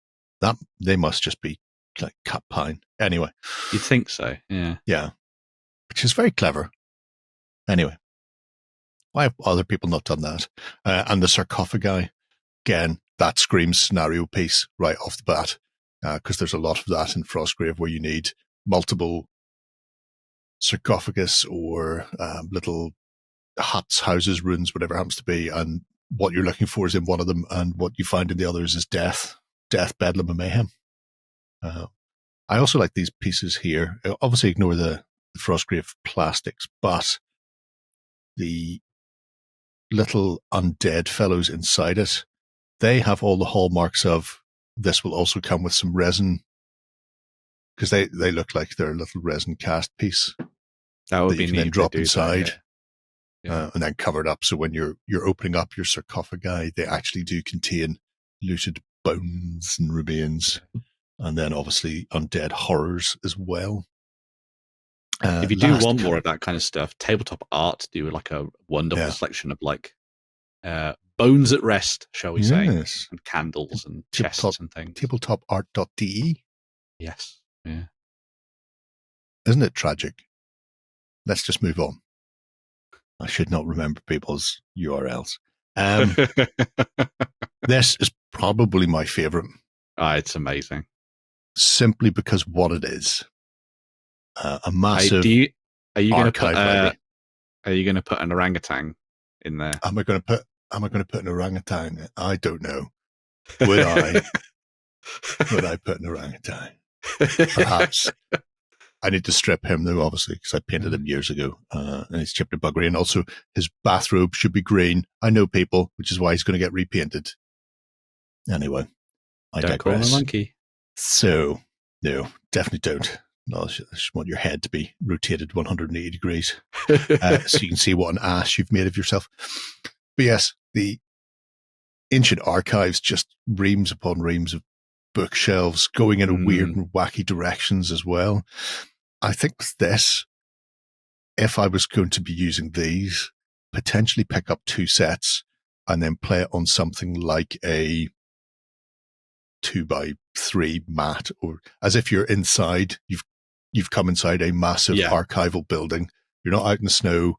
they must just be like cut pine. Anyway. You'd think so, yeah. Yeah. Which is very clever. Anyway. Why have other people not done that? And the sarcophagi, again, that screams scenario piece right off the bat, because there's a lot of that in Frostgrave where you need multiple sarcophagus or little huts, houses, ruins, whatever it happens to be, and what you're looking for is in one of them, and what you find in the others is death, bedlam, and mayhem. I also like these pieces here. Obviously, ignore the Frostgrave plastics, but the little undead fellows inside it, they have all the hallmarks of this. Will also come with some resin, because they look like they're a little resin cast piece that would be you can neat then drop inside. That, yeah. And then covered up, so when you're opening up your sarcophagi, they actually do contain looted bones and remains, and then obviously undead horrors as well. If you do want more of that kind of stuff, Tabletop Art do like a wonderful selection of like bones at rest, shall we say, and candles and chests and things. Tabletopart.de. Yes. Yeah. Isn't it tragic? Let's just move on. I should not remember people's URLs. This is probably my favorite. It's amazing. Simply because what it is. A massive Are you going to put an orangutan in there? Am I going to put an orangutan? I don't know. Would I? Would I put an orangutan? Perhaps. I need to strip him though, obviously, because I painted him years ago, and he's chipped and buggery, and also his bathrobe should be green. I know, people, which is why he's going to get repainted. Anyway, I don't digress. Call him a monkey. So, no, definitely don't. No, I just want your head to be rotated 180 degrees, so you can see what an ass you've made of yourself. But yes, the ancient archives, just reams upon reams of bookshelves going in weird and wacky directions as well. I think with this, if I was going to be using these, potentially pick up 2 sets and then play it on something like a 2x3 mat, or as if you're inside, you've come inside a massive archival building. You're not out in the snow.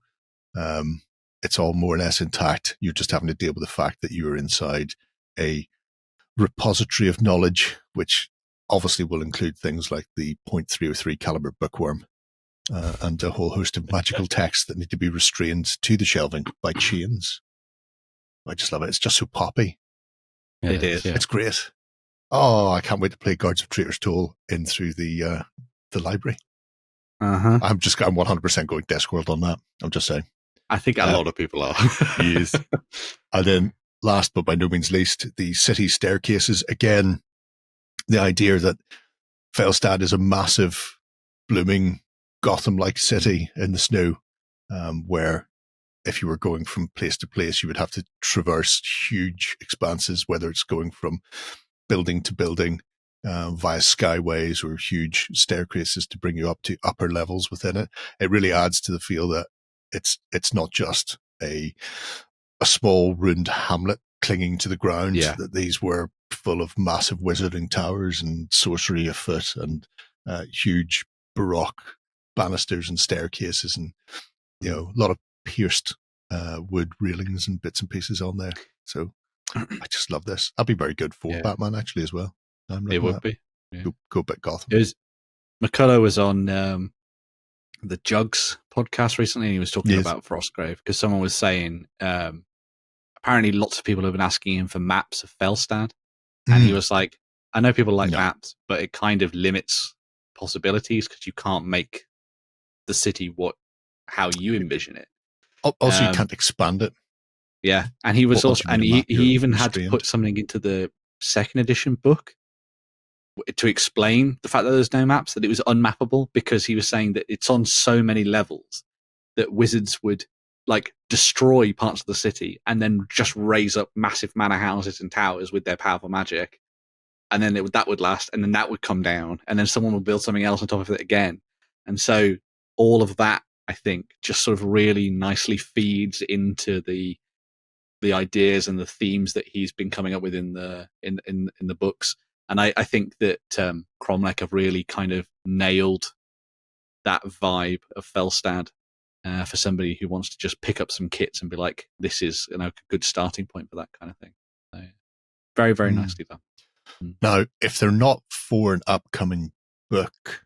It's all more or less intact. You're just having to deal with the fact that you're inside a repository of knowledge, which obviously will include things like the .303 caliber bookworm and a whole host of magical texts that need to be restrained to the shelving by chains. I just love it. It's just so poppy. It is. It's great. Oh, I can't wait to play Guards of Traitor's Toll in through the library. Uh-huh. I'm 100% going Discworld on that. I'm just saying. I think a lot of people are. Yes. And then last but by no means least, the city staircases. Again, the idea that Felstad is a massive, blooming, Gotham-like city in the snow, where if you were going from place to place, you would have to traverse huge expanses, whether it's going from building to building via skyways or huge staircases to bring you up to upper levels within it. It really adds to the feel that it's not just a small ruined hamlet clinging to the ground, that these were full of massive wizarding towers and sorcery afoot and huge baroque banisters and staircases and, a lot of pierced wood railings and bits and pieces on there. So I just love this. That'd be very good for Batman actually as well. It would be. Yeah. Go bit Gotham. McCullough was on the Jugs podcast recently, and he was talking about Frostgrave because someone was saying apparently lots of people have been asking him for maps of Felstad, and he was like, I know people like maps, but it kind of limits possibilities because you can't make the city how you envision it. Also, you can't expand it. Yeah, and he was he even had to put something into the second edition book to explain the fact that there's no maps, that it was unmappable, because he was saying that it's on so many levels that wizards would destroy parts of the city and then just raise up massive manor houses and towers with their powerful magic, and then that would last, and then that would come down, and then someone would build something else on top of it again. And so all of that, I think, just sort of really nicely feeds into the ideas and the themes that he's been coming up with in the books. And I think that Kromlech have really kind of nailed that vibe of Felstad for somebody who wants to just pick up some kits and be like, this is a good starting point for that kind of thing. So, very, very nicely done. Now, if they're not for an upcoming book,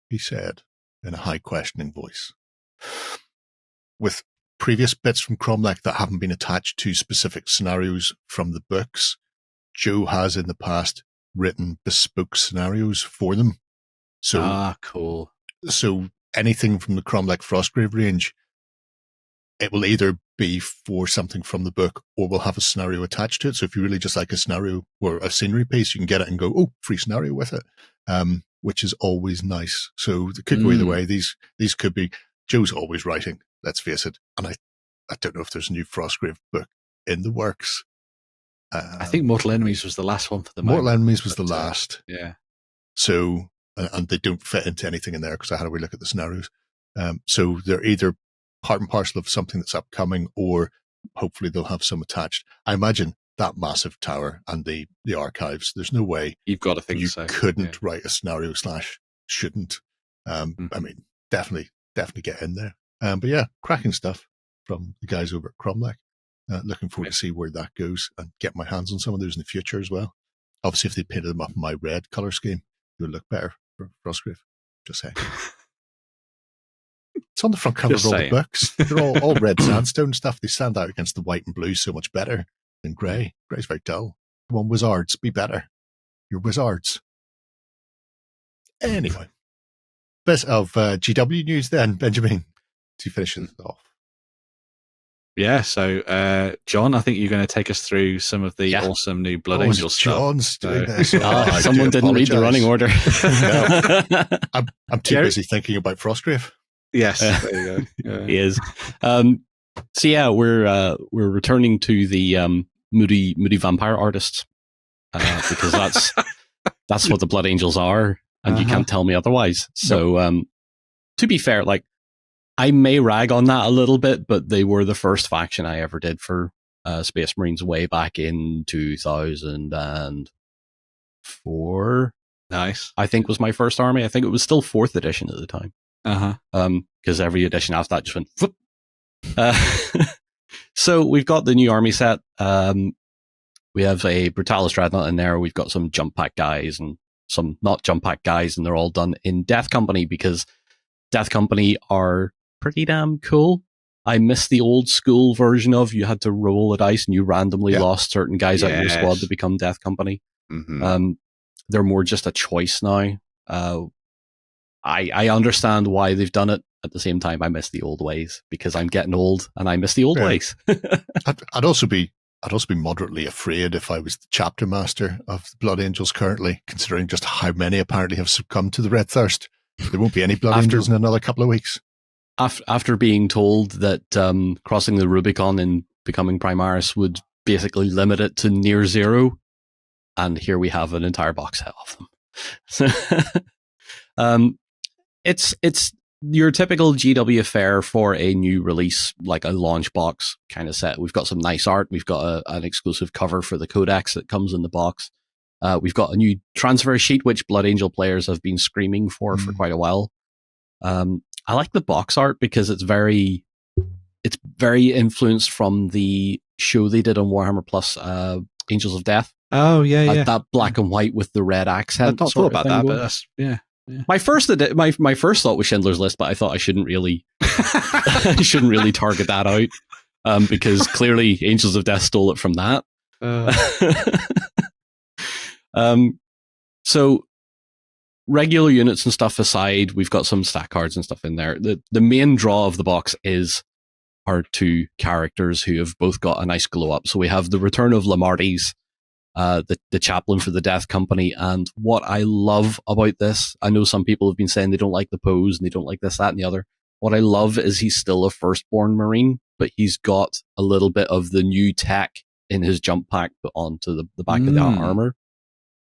he said in a high questioning voice, with previous bits from Kromlech that haven't been attached to specific scenarios from the books, Joe has in the past written bespoke scenarios for them. So, cool. So anything from the Kromlech Frostgrave range, it will either be for something from the book or will have a scenario attached to it. So if you really just like a scenario or a scenery piece, you can get it and go, oh, free scenario with it, which is always nice. So it could go either way. These could be, Joe's always writing, let's face it. And I don't know if there's a new Frostgrave book in the works. I think Mortal Enemies was the last one for the Mortal Enemies was the last. Yeah. So, and they don't fit into anything in there because I had a wee look at the scenarios. So they're either part and parcel of something that's upcoming, or hopefully they'll have some attached. I imagine that massive tower and the archives, there's no way you've got to think you so. Couldn't write a scenario / shouldn't. I mean, definitely get in there. But yeah, cracking stuff from the guys over at Kromlech. Looking forward to see where that goes and get my hands on some of those in the future as well. Obviously, if they painted them up in my red color scheme, it would look better for Frostgrave. Just saying. It's on the front cover of all the books. They're all red sandstone stuff. They stand out against the white and blue so much better than grey. Grey's very dull. Come on, wizards, be better. You're wizards. Anyway, bit of GW news then, Benjamin, to finish it off. Yeah, so John, I think you're going to take us through some of the awesome new Blood Angel stuff. John's doing this. Someone didn't read the running order. No, I'm too busy thinking about Frostgrave. Yes, there you go. He is. So yeah, we're returning to the moody vampire artists because that's what the Blood Angels are, and you can't tell me otherwise. So to be fair, I may rag on that a little bit, but they were the first faction I ever did for Space Marines way back in 2004. Nice. I think was my first army. I think it was still 4th edition at the time. Because every edition after that just went whoop. So we've got the new army set. We have a Brutalis Dreadnought in there. We've got some jump pack guys and some not jump pack guys, and they're all done in Death Company because Death Company are pretty damn cool. I miss the old school version of you had to roll a dice and you randomly lost certain guys out of your squad to become Death Company. They're more just a choice now. I understand why they've done it. At the same time, I miss the old ways because I'm getting old and I miss the old ways. I'd also be moderately afraid if I was the chapter master of the Blood Angels currently, considering just how many apparently have succumbed to the Red Thirst. There won't be any Blood Angels in another couple of weeks. After being told that crossing the Rubicon and becoming Primaris would basically limit it to near zero, and here we have an entire box set of them. It's your typical GW fare for a new release, like a launch box kind of set. We've got some nice art. We've got an exclusive cover for the codex that comes in the box. We've got a new transfer sheet, which Blood Angel players have been screaming for quite a while. I like the box art because it's very influenced from the show they did on Warhammer Plus, Angels of Death. Oh yeah. That black and white with the red accent. I've not thought about that, but that's yeah. My first thought was Schindler's List, but I thought I shouldn't really target that out because clearly Angels of Death stole it from that. So regular units and stuff aside, we've got some stat cards and stuff in there. The main draw of the box is our two characters who have both got a nice glow up. So we have the return of Lamartis, the chaplain for the Death Company. And what I love about this, I know some people have been saying they don't like the pose and they don't like this, that, and the other. What I love is he's still a firstborn Marine, but he's got a little bit of the new tech in his jump pack put onto the back of the armor.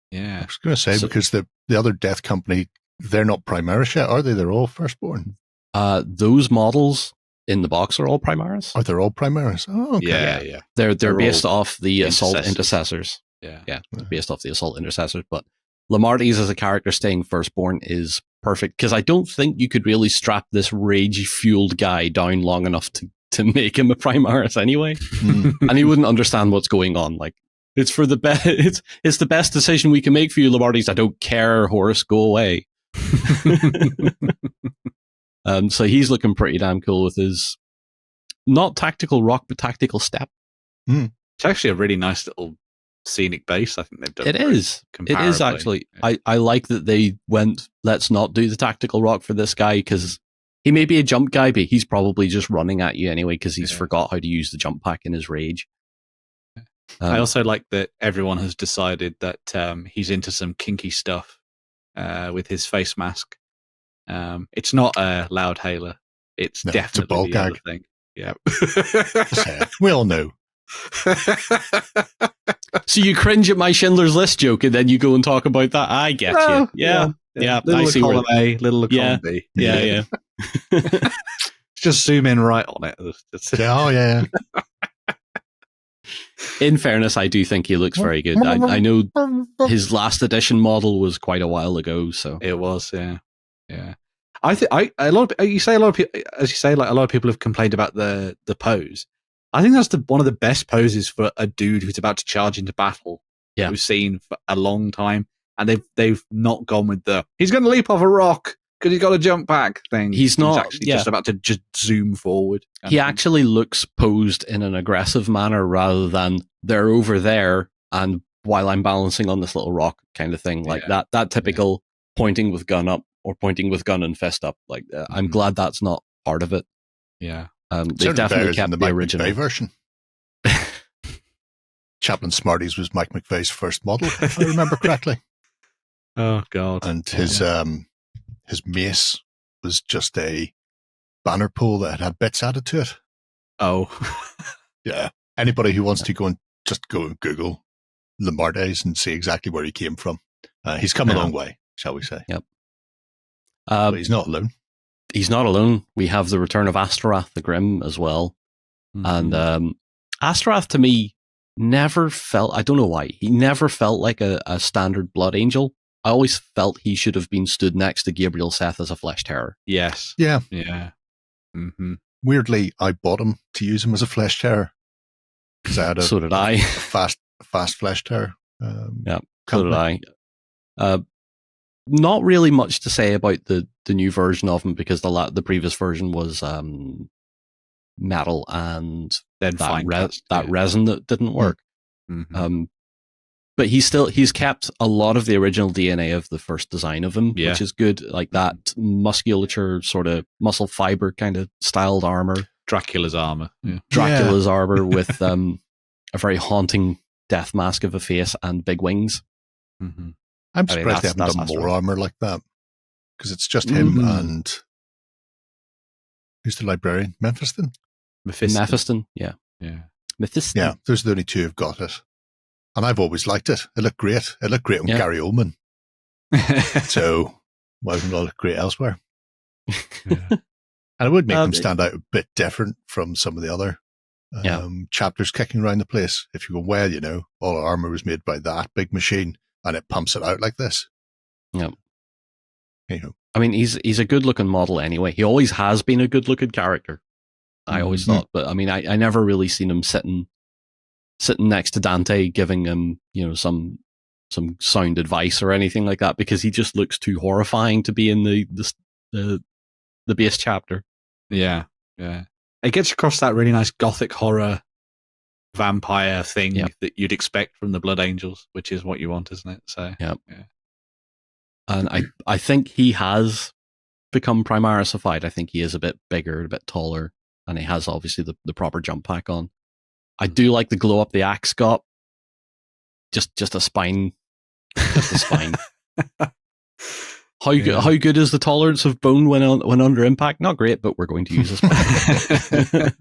Yeah. I was going to say, because the other Death Company, they're not Primaris yet, are they? They're all firstborn. Those models in the box are all Primaris. Oh, they're all Primaris. Oh, okay. Yeah. They're based off the Assault Intercessors. Yeah, based off the Assault Intercessors. But Lamartis as a character staying firstborn is perfect because I don't think you could really strap this rage-fueled guy down long enough to make him a Primaris anyway, and he wouldn't understand what's going on. Like, it's for the best. It's the best decision we can make for you, Lamartis. I don't care, Horus, go away. So he's looking pretty damn cool with his not tactical rock, but tactical step. It's actually a really nice little scenic base. I think they've done. It is actually. Yeah. I like that they went, let's not do the tactical rock for this guy because he may be a jump guy, but he's probably just running at you anyway because he's forgot how to use the jump pack in his rage. I also like that everyone has decided that he's into some kinky stuff with his face mask. It's not a loud hailer. It's definitely it's a ball the gag other thing. Yeah. We all know. So you cringe at my Schindler's List joke and then you go and talk about that. I get you. Yeah. Little I see column A, little column B. Yeah. Just zoom in right on it. Yeah. In fairness, I do think he looks very good. I know his last edition model was quite a while ago, so it was. Yeah. I think a lot of people, as you say, like a lot of people have complained about the pose. I think that's one of the best poses for a dude who's about to charge into battle. Yeah, we've seen for a long time, and they've not gone with the he's going to leap off a rock because he's got a jump pack thing. He's actually just about to just zoom forward. He actually looks posed in an aggressive manner rather than they're over there and while I'm balancing on this little rock kind of thing, like that typical pointing with gun up or pointing with gun and fist up. Like I'm glad that's not part of it. Yeah. They definitely kept the original McVeigh version. Chaplain Smarties was Mike McVeigh's first model, if I remember correctly. Oh God! And his mace was just a banner pole that had bits added to it. Oh, yeah. Anybody who wants to go and Google Lamartis and see exactly where he came from. He's come a long way, shall we say? Yep. But he's not alone. He's not alone. We have the return of Astaroth the Grim as well. And Astaroth to me never felt, I don't know why, he never felt like a standard Blood Angel. I always felt he should have been stood next to Gabriel Seth as a Flesh Terror. Yes. Yeah. Mm-hmm. Weirdly, I bought him to use him as a Flesh Terror. Because I had a fast Flesh Terror. So did I. Not really much to say about the new version of him because the previous version was metal and then that resin that didn't work. Mm-hmm. But he's kept a lot of the original DNA of the first design of him, which is good. Like that musculature, sort of muscle fiber kind of styled armor. Dracula's armor. Yeah. Dracula's armor with a very haunting death mask of a face and big wings. Mm-hmm. I'm surprised they haven't done more armor like that. Because it's just him and... Who's the librarian? Mephiston? Mephiston, yeah. Mephiston. Yeah, those are the only two who've got it. And I've always liked it. It looked great. It looked great on Gary Oldman. So why wouldn't it look great elsewhere? And it would make them stand out a bit different from some of the other chapters kicking around the place. If you go, well, all our armor was made by that big machine and it pumps it out like this. Yeah. I mean, he's a good-looking model anyway. He always has been a good-looking character. I always thought. But I mean, I never really seen him sitting next to Dante giving him, some sound advice or anything like that, because he just looks too horrifying to be in the base chapter. Yeah. It gets across that really nice gothic horror vampire thing that you'd expect from the Blood Angels, which is what you want, isn't it? So yeah. And I think he has become Primarisified. I think he is a bit bigger, a bit taller, and he has obviously the proper jump pack on. I do like the glow up the axe got. Just a spine. Just a spine. How good is the tolerance of bone when under impact? Not great, but we're going to use a spine.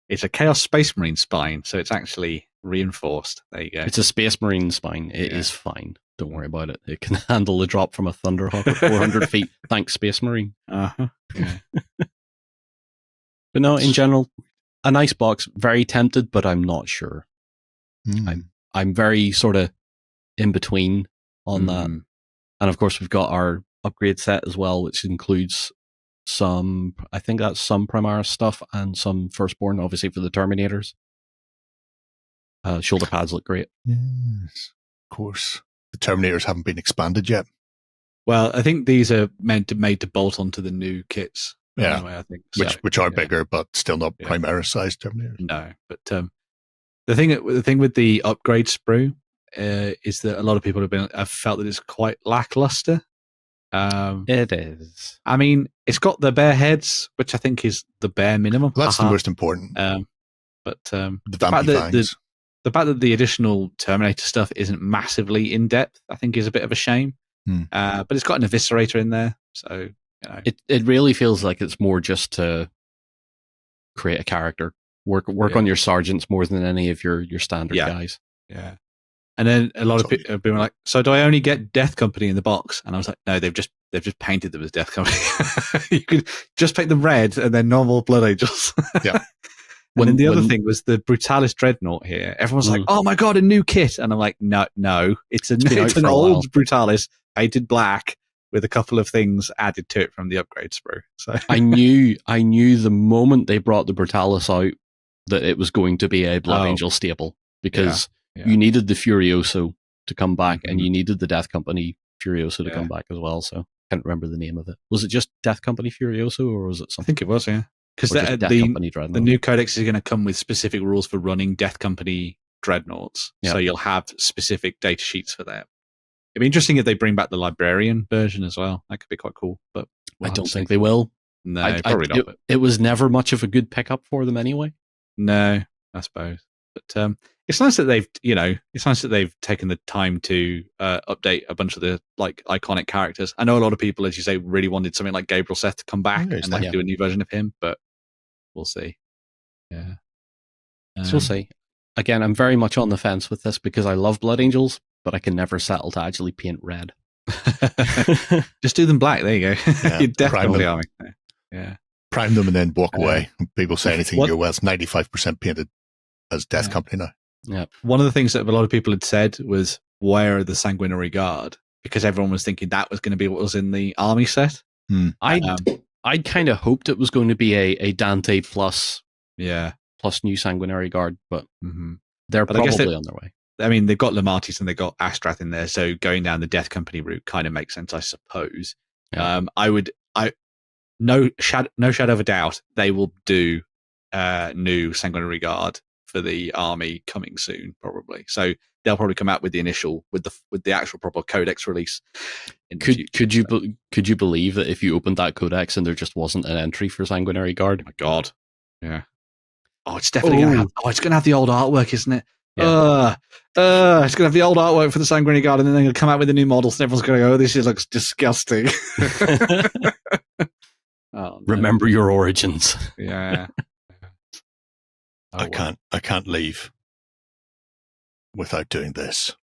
It's a Chaos Space Marine spine, so it's actually reinforced. There you go. It's a Space Marine spine. It is fine. Don't worry about it. It can handle the drop from a Thunderhawk at 400 feet. Thanks, Space Marine. Uh-huh. Yeah. But no, in general, a nice box. Very tempted, but I'm not sure. I'm very sort of in between on that. And of course, we've got our upgrade set as well, which includes some Primaris stuff and some Firstborn, obviously for the Terminators. Shoulder pads look great. Yes, of course. The Terminators haven't been expanded yet. Well, I think these are made to bolt onto the new kits. Yeah, anyway, I think which are bigger, but still not Primaris-sized Terminators. No, but the thing with the upgrade sprue is that a lot of people have felt that it's quite lackluster. It is. I mean, it's got the bare heads, which I think is the bare minimum. Well, that's the most important. But the vampy the fact that the additional Terminator stuff isn't massively in depth, I think, is a bit of a shame. But it's got an eviscerator in there, so it really feels like it's more just to create a character, work on your sergeants more than any of your standard guys. Yeah. And then a lot of people were like, "So do I only get Death Company in the box?" And I was like, "No, they've just painted them as Death Company. You could just paint them red and then normal Blood Angels." Yeah. And then the other thing was the Brutalis Dreadnought here. Everyone's like, "Oh my god, a new kit!" And I'm like, "No, it's an old Brutalis painted black with a couple of things added to it from the upgrade sprue." So I knew the moment they brought the Brutalis out that it was going to be a Blood Angel staple, because you needed the Furioso to come back, and you needed the Death Company Furioso to come back as well. So I can't remember the name of it. Was it just Death Company Furioso, or was it something? I think it was, yeah. Because the new codex is going to come with specific rules for running Death Company Dreadnoughts. Yeah. So you'll have specific data sheets for that. It'd be interesting if they bring back the Librarian version as well. That could be quite cool. But I don't think they will. No, probably not. It was never much of a good pickup for them anyway. No, I suppose. But it's nice that they've taken the time to update a bunch of the iconic characters. I know a lot of people, as you say, really wanted something like Gabriel Seth to come back and do a new version of him, but we'll see. Yeah. So we'll see. Again, I'm very much on the fence with this because I love Blood Angels, but I can never settle to actually paint red. Just do them black. There you go. Yeah, You're definitely arming. Yeah. Prime them and then walk away. People say anything, you go, well, it's 95% painted as Death Company now. Yeah. One of the things that a lot of people had said was, where are the Sanguinary Guard? Because everyone was thinking that was going to be what was in the army set. I'd kind of hoped it was going to be a Dante plus new Sanguinary Guard, but they're probably on their way. I mean, they've got Lamatis and they've got Astrath in there, so going down the Death Company route kind of makes sense, I suppose. Yeah. No shadow of a doubt, they will do new Sanguinary Guard for the army coming soon, probably. So they'll probably come out with the initial with the actual proper codex release. In the future, Could you believe that if you opened that codex and there just wasn't an entry for Sanguinary Guard? Oh my God, yeah. Oh, it's definitely gonna have. Oh, it's gonna have the old artwork, isn't it? Yeah. It's gonna have the old artwork for the Sanguinary Guard, and then they're gonna come out with the new models, and everyone's gonna go, "Oh, this looks disgusting." Oh, no. Remember your origins. Yeah. I can't leave without doing this.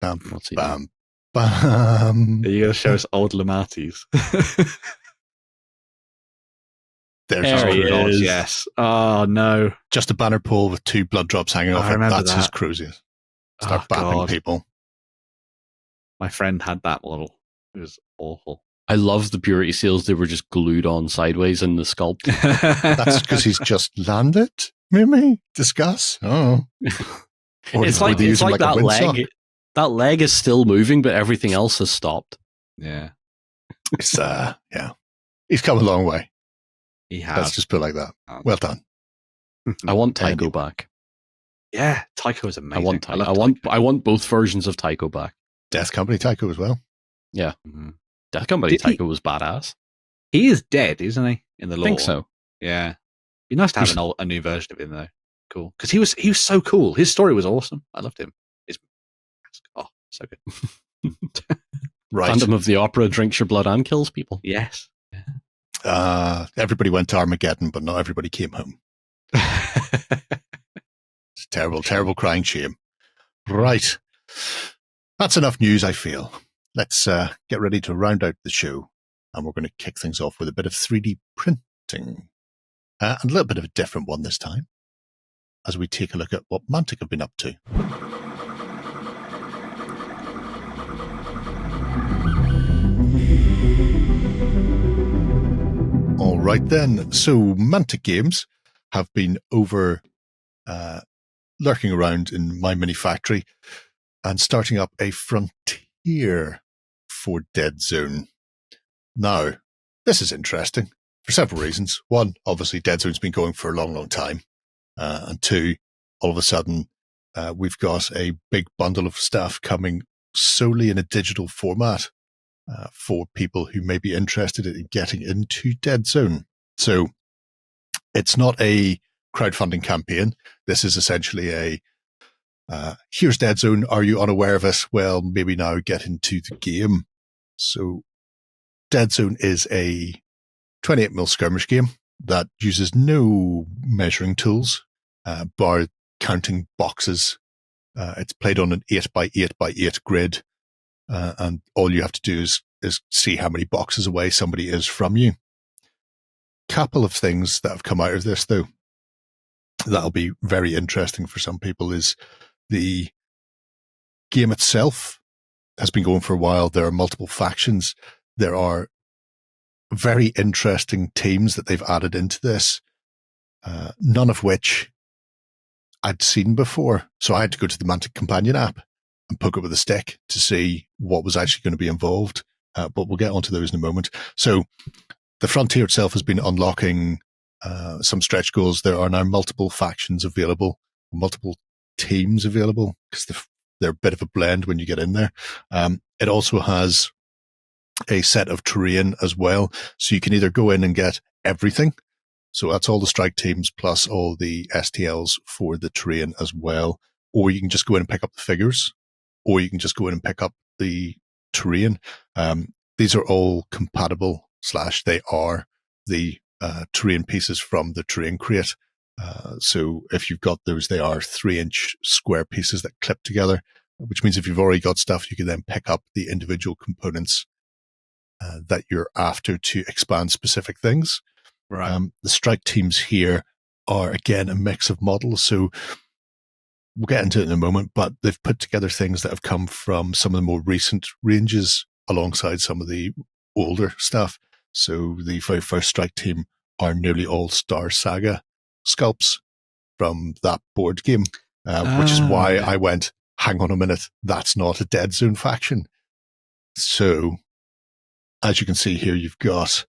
Bam, What's he bam, bam. Are you going to show us old Lamatis? There's There his he Cruzius. is. Yes. Oh, no. Just a banner pole with 2 blood drops hanging off I it. remember That's his that. Cruzius. Start Oh, bapping God. people. My friend had that model. It was awful. I love the purity seals. They were just glued on sideways in the sculpt. That's because he's just landed. Maybe discuss. Oh, or It's were like they it's using like a that windsock? leg. That leg is still moving, but everything else has stopped. Yeah. It's yeah. He's come a long way. He Let's has. just put it like that. Um, Well done. I want Thank you. Tycho back. Yeah. Tycho is amazing. I want both versions of Tycho back. Death Company Tycho as well. Mhm. Death Company Did he- Tycho was badass. He is dead, isn't he? In the I lore. think so. Yeah. Be nice to have a new version of him, though. Cool. Because he was so cool. His story was awesome. I loved him. So good. Right. Phantom of the Opera drinks your blood and kills people. Yes. Everybody went to Armageddon, but not everybody came home. It's terrible, terrible crying shame. Right. That's enough news, I feel. Let's get ready to round out the show. And we're going to kick things off with a bit of 3D printing. And a little bit of a different one this time, as we take a look at what Mantic have been up to. All right then. So Mantic Games have been over lurking around in MyMiniFactory and starting up a frontier for Deadzone. Now, this is interesting for several reasons. One, obviously Deadzone's been going for a long, long time. And two, all of a sudden, we've got a big bundle of stuff coming solely in a digital format for people who may be interested in getting into Deadzone. So it's not a crowdfunding campaign. This is essentially a here's Deadzone. Are you unaware of it? Well, maybe now get into the game. So Deadzone is a 28mm skirmish game that uses no measuring tools, bar counting boxes. It's played on an 8x8x8 grid. And all you have to do is see how many boxes away somebody is from you. Couple of things that have come out of this, though, that'll be very interesting for some people is the game itself has been going for a while. There are multiple factions. There are very interesting teams that they've added into this, none of which I'd seen before. So I had to go to the Mantic Companion app and poke it with a stick to see what was actually going to be involved. But we'll get onto those in a moment. So the frontier itself has been unlocking some stretch goals. There are now multiple factions available, multiple teams available, because they're a bit of a blend when you get in there. It also has a set of terrain as well. So you can either go in and get everything. So that's all the strike teams plus all the STLs for the terrain as well. Or you can just go in and pick up the figures. Or you can just go in and pick up the terrain. These are all compatible / they are the terrain pieces from the terrain crate. So if you've got those, they are 3-inch square pieces that clip together, which means if you've already got stuff, you can then pick up the individual components that you're after to expand specific things. Right. The strike teams here are, again, a mix of models. So we'll get into it in a moment, but they've put together things that have come from some of the more recent ranges alongside some of the older stuff. So the very first strike team are nearly all Star Saga sculpts from that board game, which is why I went, hang on a minute, that's not a Deadzone faction. So as you can see here, you've got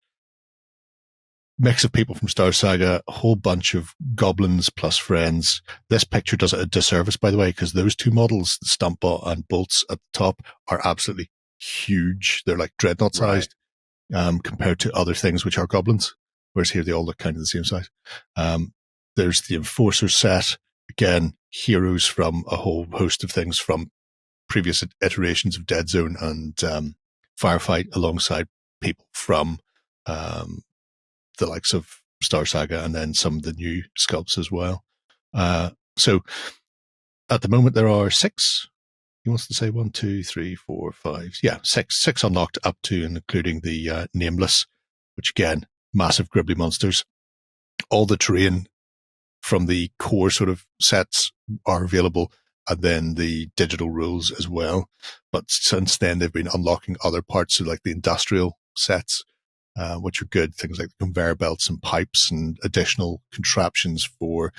mix of people from Star Saga, a whole bunch of goblins plus friends. This picture does it a disservice, by the way, because those two models, the Stumpbot and Bolts at the top, are absolutely huge. They're like dreadnought sized compared to other things which are goblins, whereas here they all look kind of the same size. There's the Enforcer set. Again, heroes from a whole host of things from previous iterations of Deadzone and Firefight, alongside people from the likes of Star Saga, and then some of the new sculpts as well. So at the moment there are 6. He wants to say 1, 2, 3, 4, 5. Yeah, six unlocked up to and including the Nameless, which again, massive gribbly monsters. All the terrain from the core sort of sets are available, and then the digital rules as well. But since then, they've been unlocking other parts of like the industrial sets, which are good. Things like conveyor belts and pipes and additional contraptions for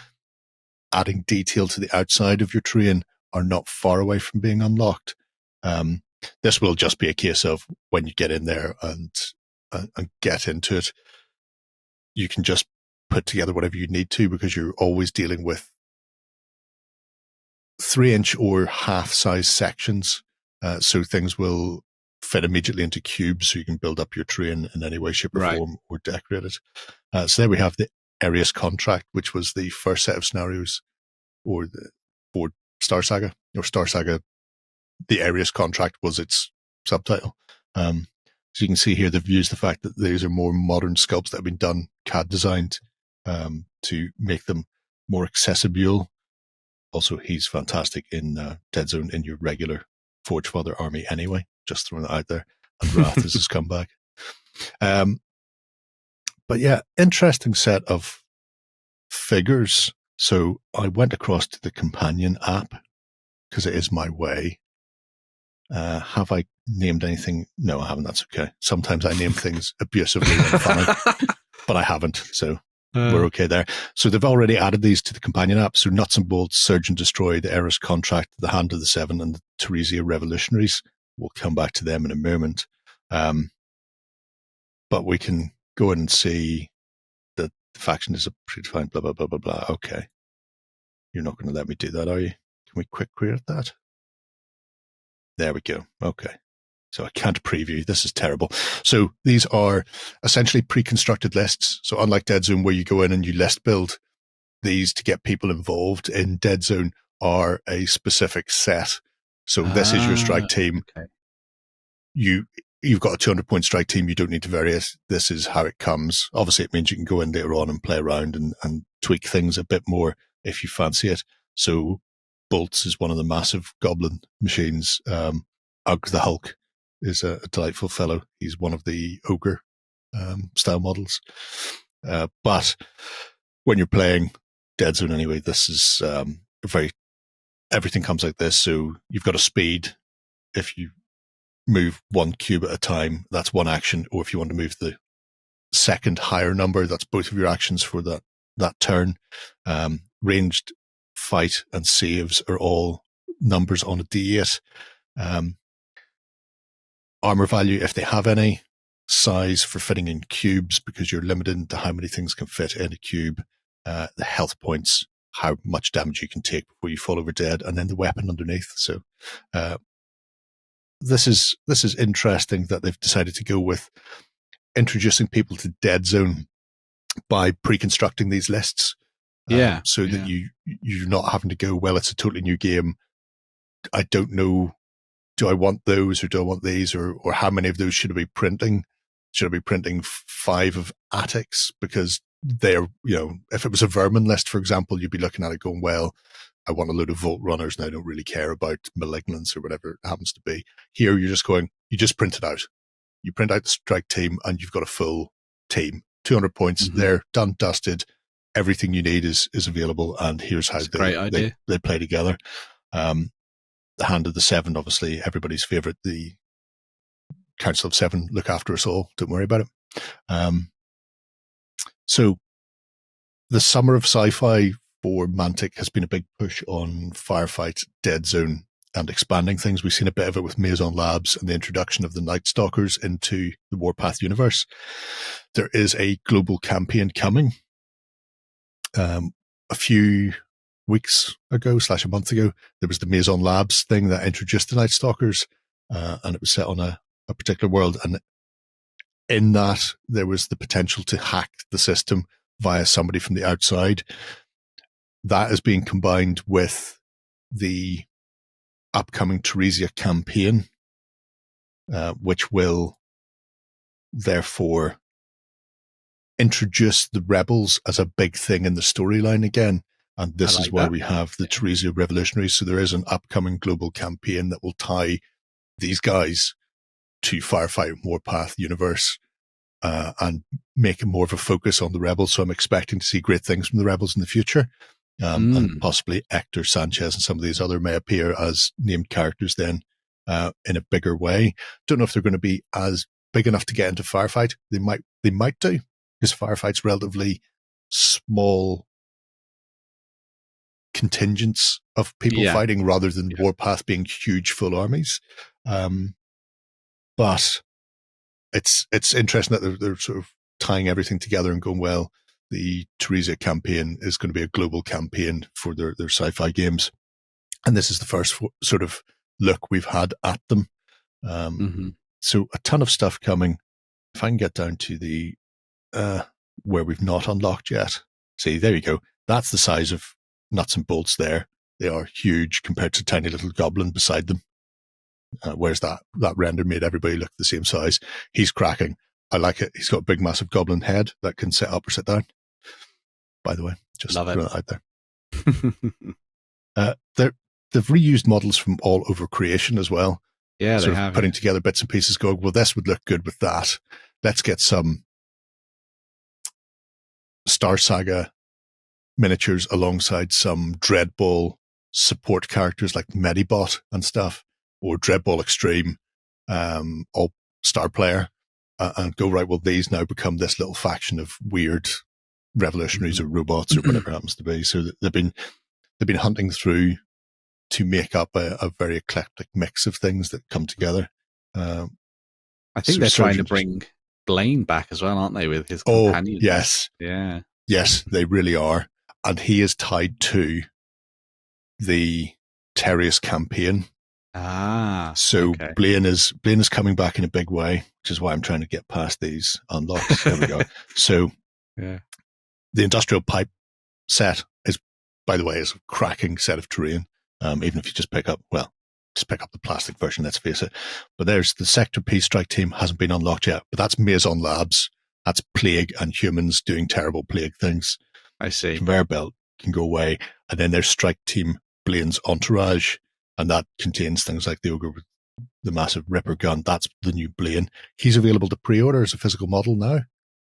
adding detail to the outside of your terrain are not far away from being unlocked. This will just be a case of when you get in there and get into it, you can just put together whatever you need to, because you're always dealing with 3-inch or half-size sections. So things will fit immediately into cubes, so you can build up your terrain in any way, shape, or form, or decorate it. So there we have the Arius contract, which was the first set of scenarios for Star Saga, or Star Saga. The Arius contract was its subtitle. So you can see here they've used the fact that these are more modern sculpts that have been done, CAD designed, to make them more accessible. Also, he's fantastic in Deadzone in your regular Forge Father army anyway. Just throwing that out there. And Wrath is his comeback. But yeah, interesting set of figures. So I went across to the companion app because it is my way. Have I named anything? No, I haven't. That's okay. Sometimes I name things abusively and funny, but I haven't. So we're okay there. So they've already added these to the companion app. So Nuts and Bolts, Surge and Destroy, the Eris Contract, the Hand of the Seven, and the Teresia Revolutionaries. We'll come back to them in a moment. But we can go in and see that the faction is a predefined blah, blah, blah, blah, blah. Okay. You're not going to let me do that, are you? Can we quick create that? There we go. Okay. So I can't preview. This is terrible. So these are essentially pre-constructed lists. So unlike Deadzone, where you go in and you list build, these to get people involved in Deadzone are a specific set. So this is your strike team. Okay. You've got a 200-point strike team. You don't need to vary it. This is how it comes. Obviously, it means you can go in later on and play around and tweak things a bit more if you fancy it. So Bolts is one of the massive goblin machines. Ugg the Hulk is a delightful fellow. He's one of the ogre style models. But when you're playing Deadzone anyway, this is everything comes like this. So you've got a speed. If you move 1 cube at a time, that's 1 action. Or if you want to move the second higher number, that's both of your actions for that turn. Ranged fight and saves are all numbers on a D8. Armor value, if they have any. Size for fitting in cubes, because you're limited to how many things can fit in a cube. The health points, how much damage you can take before you fall over dead, and then the weapon underneath. So this is interesting that they've decided to go with introducing people to Deadzone by pre-constructing these lists. So that you're not having to go, well, it's a totally new game. I don't know, do I want those or do I want these, or how many of those should I be printing? Should I be printing 5 of Attics? Because they're, if it was a Vermin list, for example, you'd be looking at it going, well, I want a load of Vault Runners and I don't really care about Malignance or whatever it happens to be. Here, you're just going, you just print it out. You print out the strike team and you've got a full team. 200 points, they're done, dusted. Everything you need is available, and here's how they play together. The Hand of the Seven, obviously, everybody's favorite. The Council of Seven look after us all. Don't worry about it. So the summer of sci-fi for Mantic has been a big push on Firefight Deadzone. and expanding things. We've seen a bit of it with Maison Labs and the introduction of the Night Stalkers into the Warpath universe. There is a global campaign coming. A few weeks ago / a month ago, there was the Maison Labs thing that introduced the Night Stalkers, and it was set on a particular world. And in that, there was the potential to hack the system via somebody from the outside. That is being combined with the upcoming Theresia campaign, which will therefore introduce the rebels as a big thing in the storyline again. And this is why we have the Theresia Revolutionaries. So there is an upcoming global campaign that will tie these guys to Firefight Warpath universe, and make it more of a focus on the rebels. So I'm expecting to see great things from the rebels in the future. And possibly Hector Sanchez and some of these other may appear as named characters then, in a bigger way. Don't know if they're going to be as big enough to get into Firefight. They might do, because Firefight's relatively small contingents of people fighting rather than Warpath being huge full armies. But it's interesting that they're sort of tying everything together and going, well, the Theresia campaign is going to be a global campaign for their sci-fi games. And this is the first sort of look we've had at them. So a ton of stuff coming. If I can get down to the where we've not unlocked yet. See, there you go. That's the size of nuts and bolts there. They are huge compared to tiny little goblin beside them. Whereas that render made everybody look the same size. He's cracking. I like it. He's got a big, massive goblin head that can sit up or sit down. By the way, just throw it out there. They've reused models from all over creation as well. Yeah, sort they have. Putting together bits and pieces, going, well, this would look good with that. Let's get some Star Saga miniatures alongside some Dreadball support characters like Medibot and stuff, or Dreadball Extreme, all Star Player, and go, right, well, these now become this little faction of weird revolutionaries or robots or whatever it happens to be. So they've been hunting through to make up a very eclectic mix of things that come together. I think they're trying to bring Blaine back as well, aren't they, with his companion? Oh, yes. Yeah. Yes, they really are. And he is tied to the Terrius campaign. So okay. Blaine is coming back in a big way, which is why I'm trying to get past these unlocks. There we go. So the industrial pipe set is, by the way, is a cracking set of terrain. Even if you just pick up the plastic version, let's face it. But there's the Sector P strike team hasn't been unlocked yet, but that's Maison Labs. That's Plague and humans doing terrible Plague things. I see. Conveyor belt can go away. And then there's strike team Blaine's Entourage, and that contains things like the Ogre with the massive Ripper gun. That's the new Blaine. He's available to pre-order as a physical model now.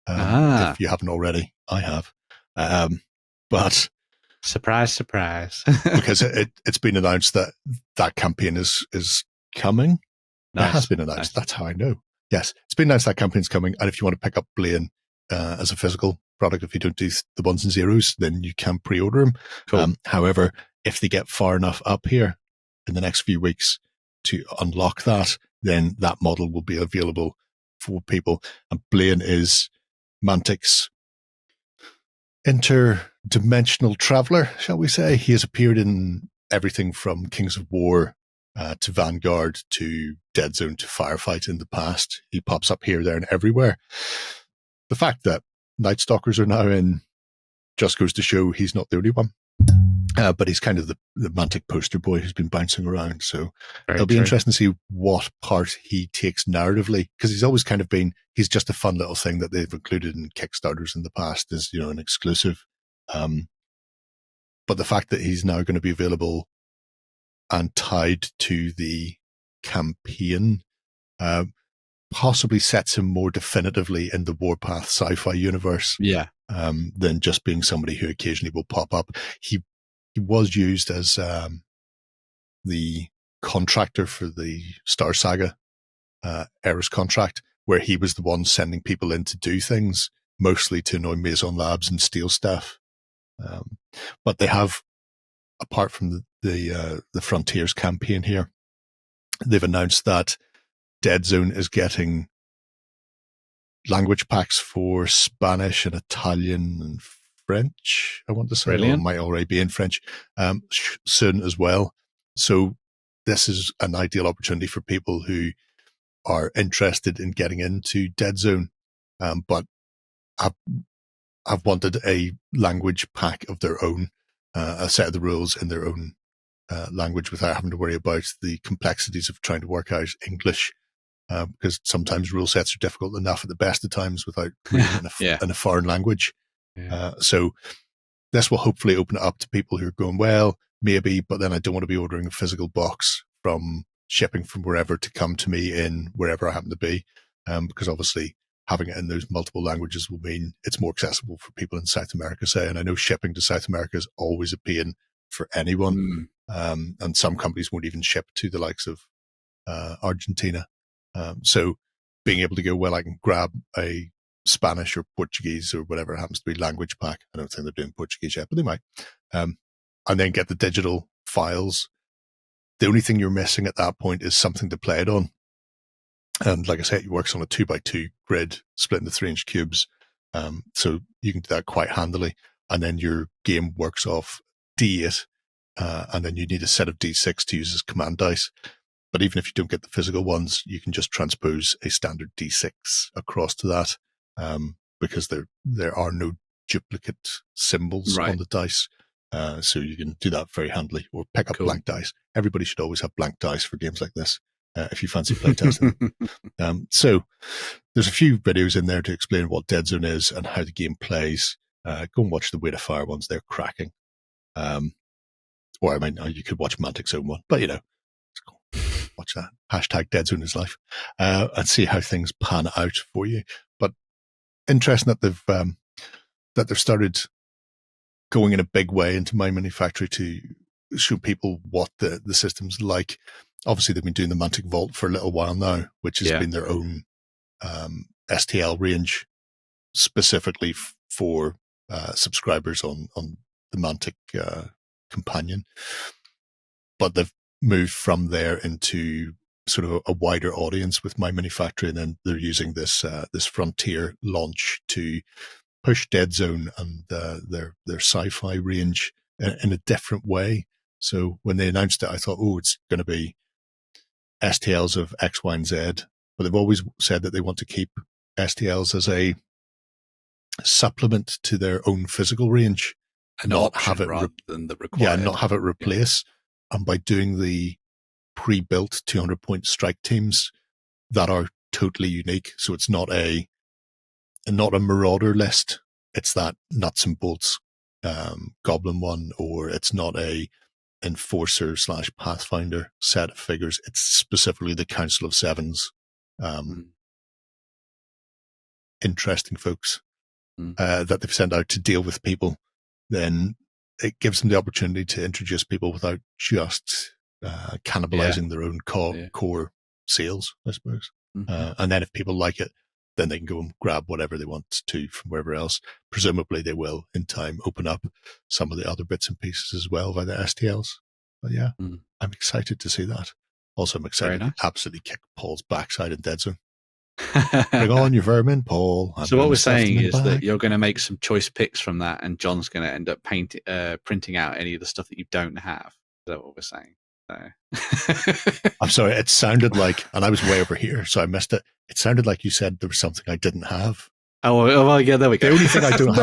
If you haven't already, I have. But surprise, because it's been announced that campaign is coming. Nice. It has been announced. Nice. That's how I know. Yes, it's been announced that campaign's coming, and if you want to pick up Blaine as a physical product, if you don't do the ones and zeros, then you can pre-order them. Cool. However, if they get far enough up here in the next few weeks to unlock that, then that model will be available for people. And Blaine is Mantic's interdimensional traveler, shall we say. He has appeared in everything from Kings of War to Vanguard to Deadzone to Firefight in the past. He pops up here, there, and everywhere. The fact that Night Stalkers are now in just goes to show he's not the only one. But he's kind of the Mantic poster boy who's been bouncing around. So it'll be interesting to see what part he takes narratively, because he's always kind of been, he's just a fun little thing that they've included in Kickstarters in the past as, an exclusive. But the fact that he's now going to be available and tied to the campaign possibly sets him more definitively in the Warpath sci-fi universe than just being somebody who occasionally will pop up. He was used as the contractor for the Star Saga Eris contract, where he was the one sending people in to do things, mostly to annoy Maison Labs and steal stuff. But they have apart from the Frontiers campaign here, they've announced that Deadzone is getting language packs for Spanish and Italian and French, I want to say. Or it might already be in French soon as well. So this is an ideal opportunity for people who are interested in getting into Deadzone, but have wanted a language pack of their own, a set of the rules in their own language without having to worry about the complexities of trying to work out English, because sometimes rule sets are difficult enough at the best of times without reading in a foreign language. Yeah. So this will hopefully open it up to people who are going, well, maybe, but then I don't want to be ordering a physical box from shipping from wherever to come to me in wherever I happen to be, because obviously having it in those multiple languages will mean it's more accessible for people in South America, say. And I know shipping to South America is always a pain for anyone. And some companies won't even ship to the likes of Argentina. So being able to go, well, I can grab a Spanish or Portuguese or whatever it happens to be language pack. I don't think they're doing Portuguese yet, but they might. And then get the digital files. The only thing you're missing at that point is something to play it on. And like I said, it works on a 2x2 grid, split into 3-inch cubes. So you can do that quite handily. And then your game works off D8. And then you need a set of D6 to use as command dice. But even if you don't get the physical ones, you can just transpose a standard D6 across to that, because there are no duplicate symbols on the dice. So you can do that very handily, or pick up blank dice. Everybody should always have blank dice for games like this, if you fancy playtesting. So there's a few videos in there to explain what Deadzone is and how the game plays. Go and watch the Way to Fire ones. They're cracking. Or I mean, you could watch Mantic's own one, but watch that. Hashtag Deadzone is life, and see how things pan out for you. But interesting that they've started going in a big way into MyMiniFactory to show people what the system's like. Obviously, they've been doing the Mantic Vault for a little while now, which has been their own STL range specifically for subscribers on the Mantic companion. But they've moved from there into sort of a wider audience with MyMiniFactory, and then they're using this Frontier launch to push Deadzone and their sci-fi range in a different way. So when they announced it, I thought, it's going to be STLs of X, Y, and Z. But they've always said that they want to keep STLs as a supplement to their own physical range, and not have it rather than the required. Yeah, not have it replace. And by doing the pre-built 200-point strike teams that are totally unique, so it's not a marauder list. It's that nuts and bolts goblin one, or it's not a enforcer / pathfinder set of figures. It's specifically the Council of Sevens. Interesting folks that they've sent out to deal with people. Then it gives them the opportunity to introduce people without just cannibalizing their own core sales, I suppose. And then if people like it, then they can go and grab whatever they want to from wherever else. Presumably they will, in time, open up some of the other bits and pieces as well by the STLs. But yeah, I'm excited to see that. Also, I'm excited to absolutely kick Paul's backside in Deadzone. Bring on your vermin, Paul. So what we're saying is that you're going to make some choice picks from that, and John's going to end up printing out any of the stuff that you don't have. Is that what we're saying? So. I'm sorry, it sounded like, and I was way over here, so I missed it. It sounded like you said there was something I didn't have. Oh well, yeah, there we go. The only thing I don't have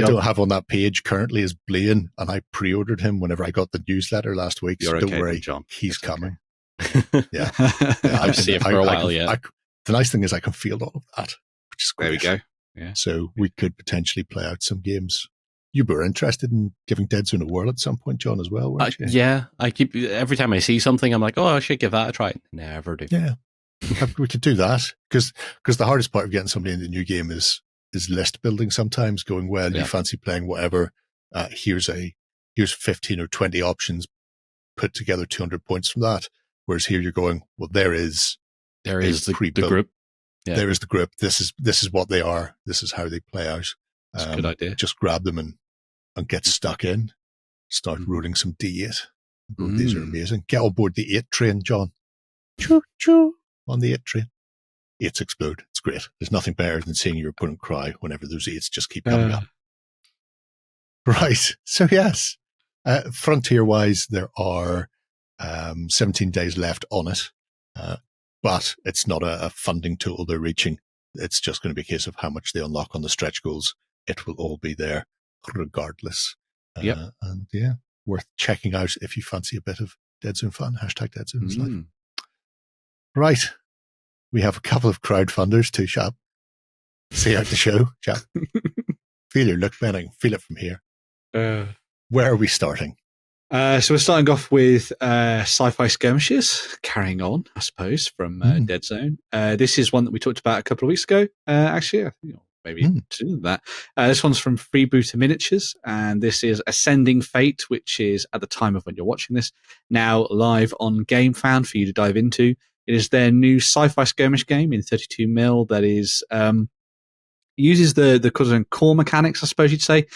don't have on that page currently is Blaine, and I pre-ordered him whenever I got the newsletter last week. You're so okay, don't worry, John. He's coming. Okay. Yeah, I've seen it for a while. The nice thing is I can field all of that, which is great. There we go. Yeah. So we could potentially play out some games. You were interested in giving Deadzone a whirl at some point, John, as well, weren't you? Yeah, I keep, every time I see something, I'm like, I should give that a try. Never do. Yeah, we could do that, because the hardest part of getting somebody in the new game is list building sometimes, going, well, you fancy playing whatever, here's 15 or 20 options, put together 200 points from that. Whereas here you're going, well, there is the group. Yeah. There is the group. This is what they are. This is how they play out. That's a good idea. Just grab them and get stuck in. start rolling some D8. These are amazing. Get on board the 8 train, John. Choo choo on the 8 train. 8s explode. It's great. There's nothing better than seeing your opponent cry whenever those 8s just keep coming up. Right. So yes, frontier-wise, there are 17 days left on it, but it's not a funding tool they're reaching. It's just going to be a case of how much they unlock on the stretch goals. It will all be there regardless. And yeah, worth checking out if you fancy a bit of Deadzone fun. Hashtag Deadzone's life. Right. We have a couple of crowdfunders too, chap. See out the show, chap. Feel your look, Ben. I can feel it from here. Where are we starting? So we're starting off with sci-fi skirmishes, carrying on, I suppose, from Deadzone. This is one that we talked about a couple of weeks ago. Actually, I think maybe sooner than that. This one's from Freebooter Miniatures, and this is Ascending Fate, which is, at the time of when you're watching this, now live on GameFound for you to dive into. It is their new sci-fi skirmish game in 32mm that is uses the core mechanics, I suppose you'd say,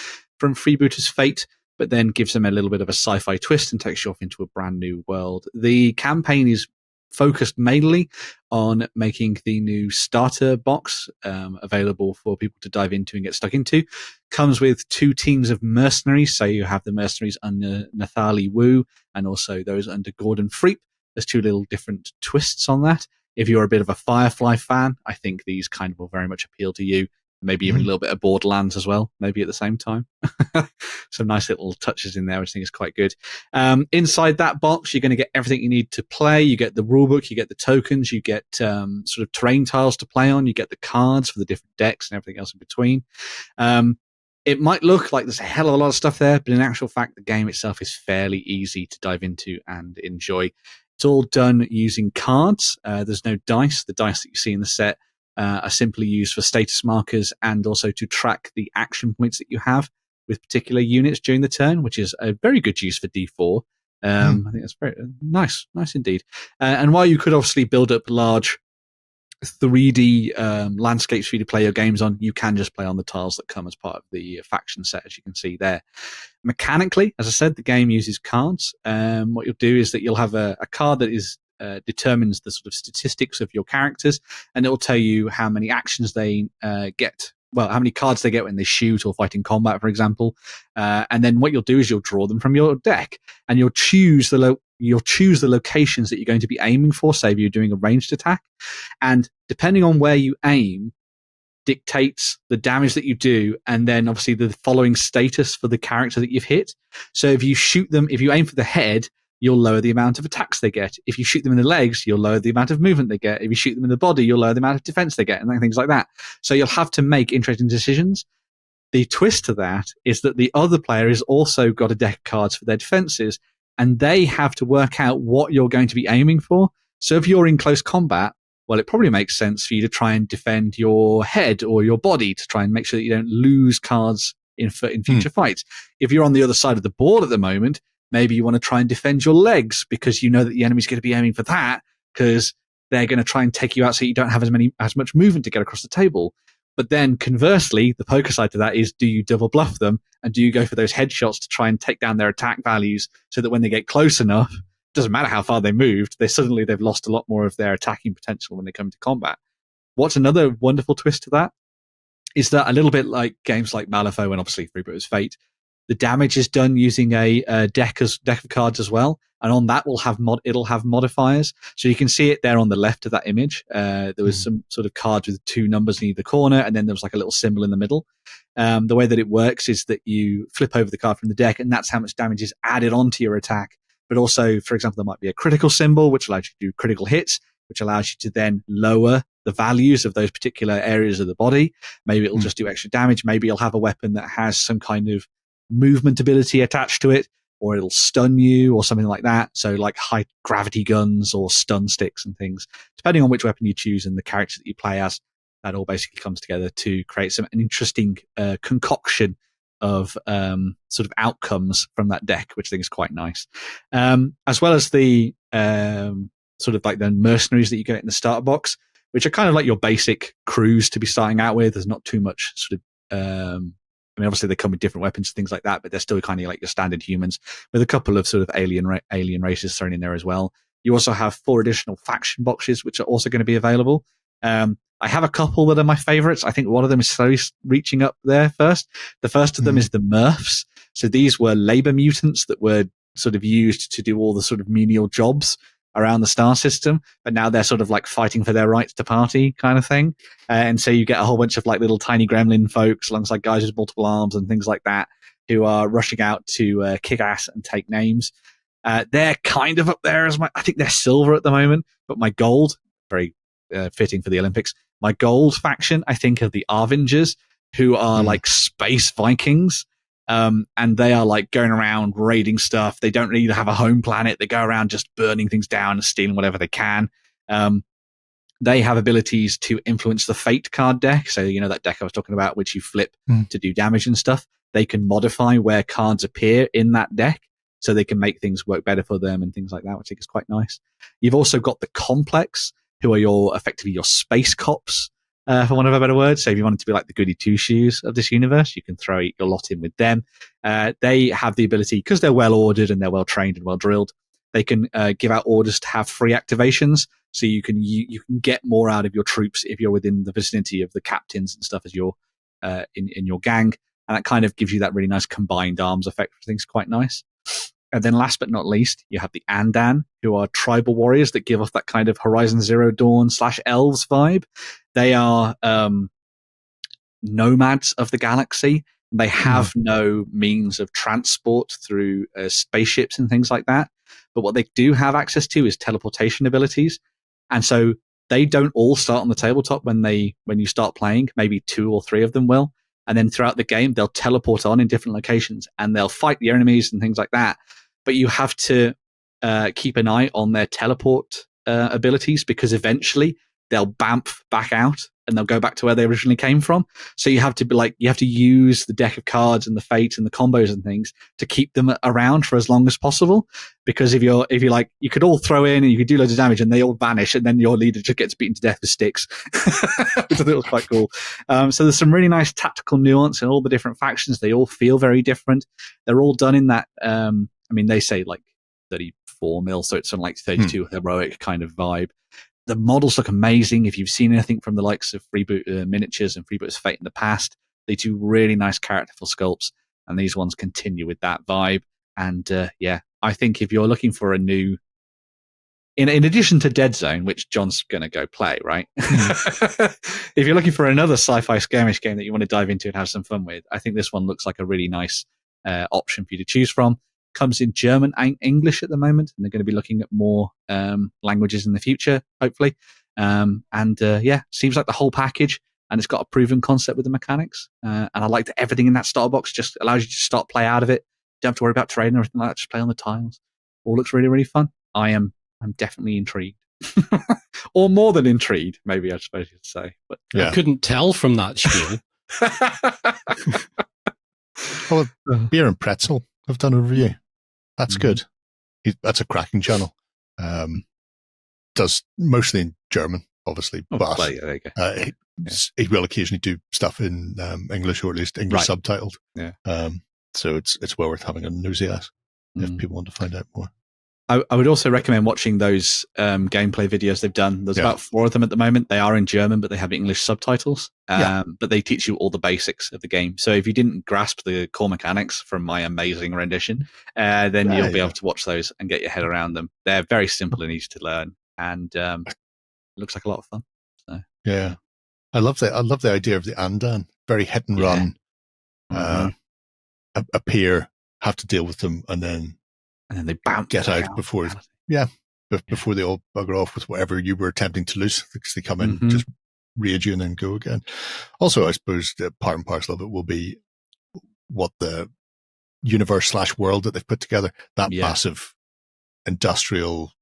from Freebooter's Fate, but then gives them a little bit of a sci-fi twist and takes you off into a brand new world. The campaign is focused mainly on making the new starter box available for people to dive into and get stuck into. Comes with 2 teams of mercenaries, so you have the mercenaries under Nathali Wu and also those under Gordon Freep. There's 2 little different twists on that. If you're a bit of a Firefly fan, I think these kind of will very much appeal to you. Maybe even a little bit of Borderlands as well, maybe at the same time. Some nice little touches in there, which I think is quite good. Inside that box, you're going to get everything you need to play. You get the rulebook, you get the tokens, you get sort of terrain tiles to play on, you get the cards for the different decks and everything else in between. It might look like there's a hell of a lot of stuff there, but in actual fact, the game itself is fairly easy to dive into and enjoy. It's all done using cards. There's no dice. The dice that you see in the set are simply used for status markers and also to track the action points that you have with particular units during the turn, which is a very good use for D4. I think that's very nice indeed. And while you could obviously build up large 3D landscapes for you to play your games on, you can just play on the tiles that come as part of the faction set, as you can see there. Mechanically, as I said, the game uses cards. What you'll do is that you'll have a card that is determines the sort of statistics of your characters, and it will tell you how many actions they get. Well, how many cards they get when they shoot or fight in combat, for example. And then what you'll do is you'll draw them from your deck, and you'll choose the locations that you're going to be aiming for. Say if you're doing a ranged attack, and depending on where you aim, dictates the damage that you do, and then obviously the following status for the character that you've hit. So if you shoot them, if you aim for the head, you'll lower the amount of attacks they get. If you shoot them in the legs, you'll lower the amount of movement they get. If you shoot them in the body, you'll lower the amount of defense they get, and things like that. So you'll have to make interesting decisions. The twist to that is that the other player has also got a deck of cards for their defenses, and they have to work out what you're going to be aiming for. So if you're in close combat, well, it probably makes sense for you to try and defend your head or your body to try and make sure that you don't lose cards in future fights. If you're on the other side of the board at the moment, maybe you want to try and defend your legs because you know that the enemy's going to be aiming for that because they're going to try and take you out so you don't have as much movement to get across the table. But then conversely, the poker side to that is, do you double bluff them and do you go for those headshots to try and take down their attack values so that when they get close enough, doesn't matter how far they moved, they've lost a lot more of their attacking potential when they come to combat. What's another wonderful twist to that is that a little bit like games like Malifaux and obviously Freebooter's Fate, the damage is done using a deck of cards as well, and on that it'll have modifiers. So you can see it there on the left of that image. There was some sort of cards with 2 numbers in either corner, and then there was like a little symbol in the middle. The way that it works is that you flip over the card from the deck, and that's how much damage is added onto your attack. But also, for example, there might be a critical symbol, which allows you to do critical hits, which allows you to then lower the values of those particular areas of the body. Maybe it'll just do extra damage. Maybe you'll have a weapon that has some kind of movement ability attached to it, or it'll stun you or something like that. So like high gravity guns or stun sticks and things, depending on which weapon you choose and the character that you play as, that all basically comes together to create an interesting concoction of sort of outcomes from that deck, which I think is quite nice. As well as the sort of like the mercenaries that you get in the starter box, which are kind of like your basic crews to be starting out with. There's not too much sort of I mean, obviously they come with different weapons and things like that, but they're still kind of like your standard humans with a couple of sort of alien races thrown in there as well. You also have 4 additional faction boxes, which are also going to be available. I have a couple that are my favorites. I think one of them is slowly reaching up there first. The first of them is the Murphs. So these were labor mutants that were sort of used to do all the sort of menial jobs around the star system, but now they're sort of like fighting for their rights to party kind of thing. And so you get a whole bunch of like little tiny gremlin folks alongside guys with multiple arms and things like that who are rushing out to kick ass and take names. They're kind of up there as I think they're silver at the moment, but my gold, very fitting for the Olympics, my gold faction, I think, are the Arvingers, who are like space Vikings. And they are like going around raiding stuff. They don't really have a home planet. They go around just burning things down and stealing whatever they can. They have abilities to influence the fate card deck. So, that deck I was talking about, which you flip to do damage and stuff. They can modify where cards appear in that deck, so they can make things work better for them and things like that, which I think is quite nice. You've also got the Complex, who are effectively your space cops. For want of a better word. So if you wanted to be like the goody two-shoes of this universe, you can throw your lot in with them. They have the ability, because they're well ordered and they're well trained and well drilled, they can give out orders to have free activations. So you can get more out of your troops if you're within the vicinity of the captains and stuff as you're in your gang. And that kind of gives you that really nice combined arms effect, which I think is quite nice. And then last but not least, you have the Andan, who are tribal warriors that give off that kind of Horizon Zero Dawn / elves vibe. They are nomads of the galaxy. They have no means of transport through spaceships and things like that. But what they do have access to is teleportation abilities. And so they don't all start on the tabletop when you start playing. Maybe 2 or 3 of them will. And then throughout the game, they'll teleport on in different locations and they'll fight the enemies and things like that. But you have to keep an eye on their teleport abilities, because eventually they'll bamf back out and they'll go back to where they originally came from. So you have to use the deck of cards and the fate and the combos and things to keep them around for as long as possible. Because if you're like, you could all throw in and you could do loads of damage and they all vanish, and then your leader just gets beaten to death with sticks, which I thought was quite cool. So there's some really nice tactical nuance in all the different factions. They all feel very different. They're all done in that, they say like 34 mil, so it's on like 32 heroic kind of vibe. The models look amazing. If you've seen anything from the likes of Freebooter miniatures and Freebooter's Fate in the past, they do really nice characterful sculpts, and these ones continue with that vibe. And I think if you're looking for a new, in addition to Deadzone, which John's going to go play, right? If you're looking for another sci-fi skirmish game that you want to dive into and have some fun with, I think this one looks like a really nice option for you to choose from. Comes in German and English at the moment, and they're going to be looking at more languages in the future, hopefully. Seems like the whole package, and it's got a proven concept with the mechanics. And I like that everything in that starter box just allows you to start play out of it. Don't have to worry about terrain or anything like that. Just play on the tiles. All looks really, really fun. I'm definitely intrigued, or more than intrigued, maybe I suppose you'd say. But I couldn't tell from that spiel. Beer and Pretzel have done a review. That's good. That's a cracking channel. Does mostly in German, obviously, but there you go. He will occasionally do stuff in English, or at least English subtitled. Yeah. So it's well worth having a nosy at if people want to find out more. I would also recommend watching those gameplay videos they've done. There's about 4 of them at the moment. They are in German, but they have English subtitles. But they teach you all the basics of the game. So if you didn't grasp the core mechanics from my amazing rendition, then you'll be able to watch those and get your head around them. They're very simple and easy to learn, and it looks like a lot of fun. So. Yeah, I love the idea of the Andan. Very hit and run. Appear, have to deal with them, and then they bounce get out before they all bugger off with whatever you were attempting to lose, because they come in, just raid you and then go again. Also, I suppose the part and parcel of it will be what the universe / world that they've put together, that massive industrial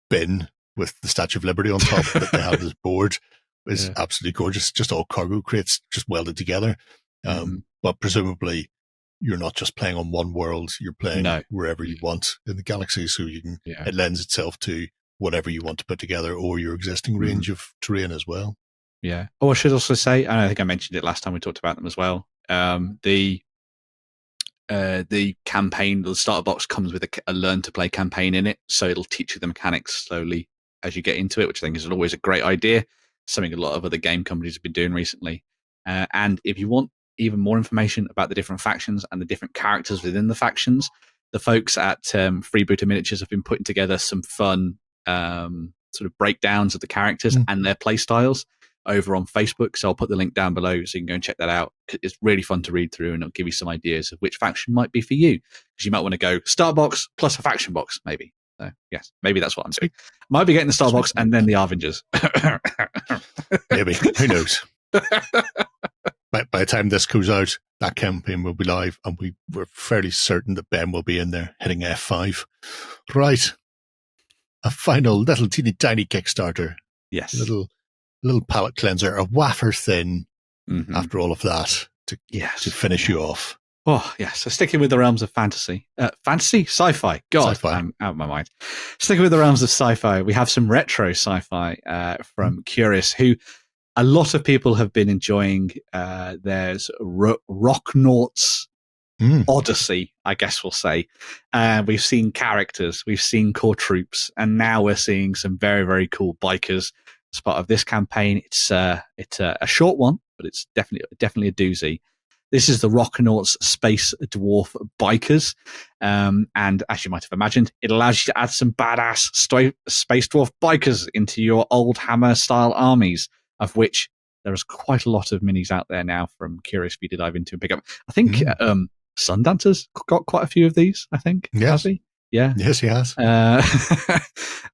bin with the Statue of Liberty on top that they have as board is absolutely gorgeous. Just all cargo crates just welded together. But presumably you're not just playing on one world, you're playing wherever you want in the galaxy, so you can it lends itself to whatever you want to put together, or your existing range of terrain as well. Yeah. Oh, I should also say, and I think I mentioned it last time we talked about them as well, The campaign, the starter box comes with a learn to play campaign in it, so it'll teach you the mechanics slowly as you get into it, which I think is always a great idea. Something a lot of other game companies have been doing recently. And if you want even more information about the different factions and the different characters within the factions, the folks at Freebooter Miniatures have been putting together some fun sort of breakdowns of the characters and their play styles over on Facebook. So I'll put the link down below so you can go and check that out. It's really fun to read through, and it'll give you some ideas of which faction might be for you. Because you might want to go star box plus a faction box, maybe. So yes, maybe that's what I'm doing. Might be getting the star box and then the Avengers. Maybe. Who knows? By the time this goes out, that campaign will be live, and we're fairly certain that Ben will be in there hitting F5. Right. A final little teeny tiny Kickstarter. Yes. Little palate cleanser, a wafer thin after all of that to finish you off. Oh, yes. So sticking with the realms of fantasy. Sci-fi. God, Sci-fi. I'm out of my mind. Sticking with the realms of sci-fi, we have some retro sci-fi from Curis, who a lot of people have been enjoying. There's Röknauts Odyssey, I guess we'll say. We've seen characters, we've seen core troops, and now we're seeing some very, very cool bikers as part of this campaign. It's a short one, but it's definitely a doozy. This is the Röknauts Space Dwarf Bikers. And as you might have imagined, it allows you to add some badass Space Dwarf Bikers into your old Hammer-style armies, of which there is quite a lot of minis out there now from Curious for you to dive into and pick up. I think Sundancer's got quite a few of these, I think. Yes. Has he? Yeah. Yes, he has. I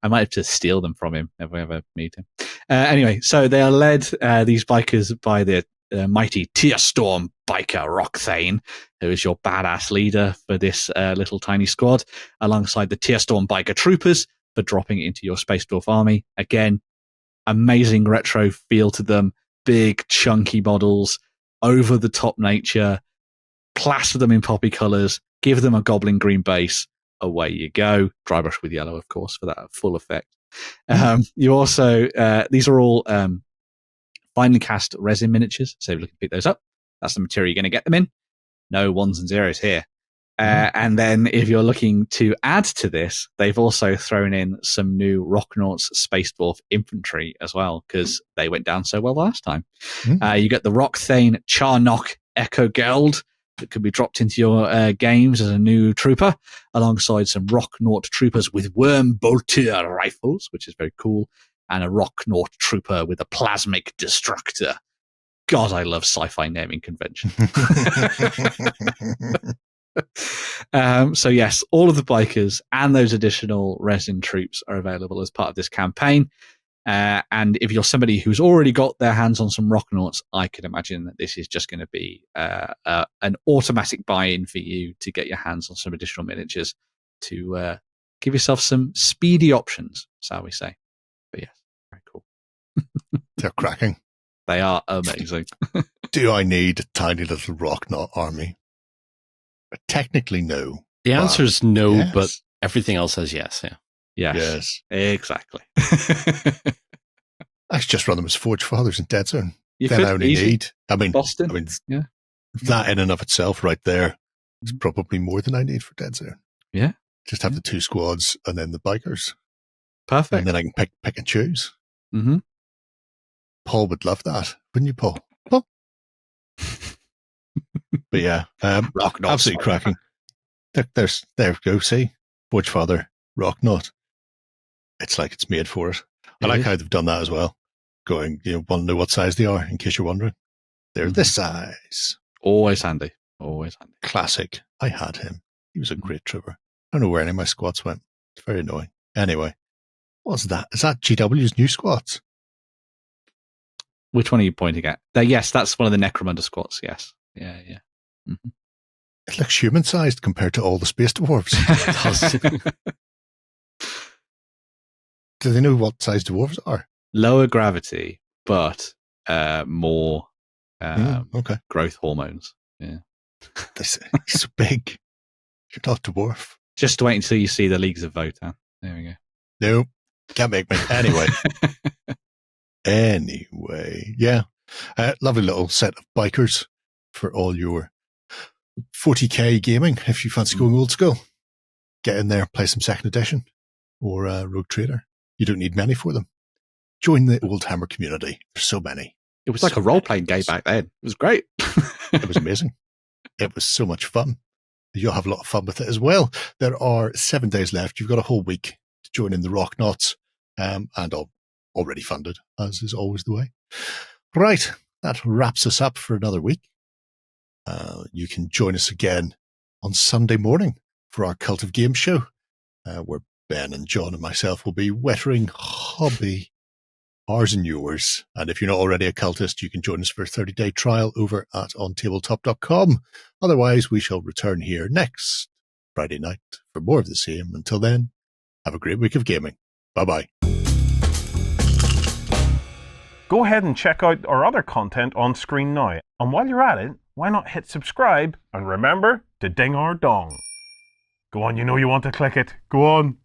might have to steal them from him if we ever meet him. Anyway, so they are led, these bikers, by the mighty Tearstorm biker Rockthane, who is your badass leader for this little tiny squad, alongside the Tearstorm biker troopers for dropping it into your Space Dwarf army. Again, amazing retro feel to them, big chunky models, over the top nature, plaster them in poppy colors, give them a goblin green base, away you go. Dry brush with yellow, of course, for that full effect. You also, these are all finely cast resin miniatures, so if you can pick those up, that's the material you're going to get them in. No ones and zeros here. And then if you're looking to add to this, they've also thrown in some new Röknauts Space Dwarf infantry as well, because they went down so well last time. You get the Rockthane Charnock Echo Geld that can be dropped into your games as a new trooper, alongside some Röknaut troopers with worm bolter rifles, which is very cool, and a Röknaut trooper with a plasmic destructor. God, I love sci-fi naming convention. So yes, all of the bikers and those additional resin troops are available as part of this campaign. And if you're somebody who's already got their hands on some Röknauts, I can imagine that this is just going to be an automatic buy-in for you to get your hands on some additional miniatures to give yourself some speedy options, shall we say. But yes, very cool. They're cracking. They are amazing. Do I need a tiny little Röknaut army? Technically, no. The answer is no, yes. but everything else says yes. Yeah. Yes, exactly. I should just run them as Forge Fathers and Deadzone. You Then could, I only easy. need. Boston. Yeah. That in and of itself, right there, is probably more than I need for Deadzone. Yeah. Just have the two squads and then the bikers, Perfect. and then I can pick and choose. Mm-hmm. Paul would love that, wouldn't you, Paul? Paul? But yeah, absolutely cracking. There we go. See, Forge Father, Röknaut. It's like it's made for it. I like how they've done that as well. Going, want to know what size they are, in case you're wondering. They're this size. Always handy. Always handy. Classic. I had him. He was a great trooper. I don't know where any of my squats went. It's very annoying. Anyway, what's that? Is that GW's new squats? Which one are you pointing at? Yes, that's one of the Necromunda squats. Yes. Yeah. Mm-hmm. It looks human-sized compared to all the space dwarves. Do they know what size dwarves are? Lower gravity, but more okay. growth hormones. Yeah. He's so big. You're not dwarf. Just wait until you see the Leagues of Votan. There we go. No, can't make me. Anyway, yeah. Lovely little set of bikers. for all your 40k gaming. If you fancy going old school, get in there, play some second edition or Rogue Trader. You don't need many for them. Join the Old Hammer community. There's so many. It was like a role-playing game back then. It was great. It was amazing. It was so much fun. You'll have a lot of fun with it as well. There are 7 days left. You've got a whole week to join in the Röknauts, and already funded, as is always the way. Right, that wraps us up for another week. You can join us again on Sunday morning for our Cult of Games show, where Ben and John and myself will be wettering hobby, ours and yours. And if you're not already a cultist, you can join us for a 30-day trial over at OnTableTop.com. Otherwise, we shall return here next Friday night for more of the same. Until then, have a great week of gaming. Bye-bye. Go ahead and check out our other content on screen now. And while you're at it, why not hit subscribe and remember to ding our dong. Go on, you know you want to click it. Go on.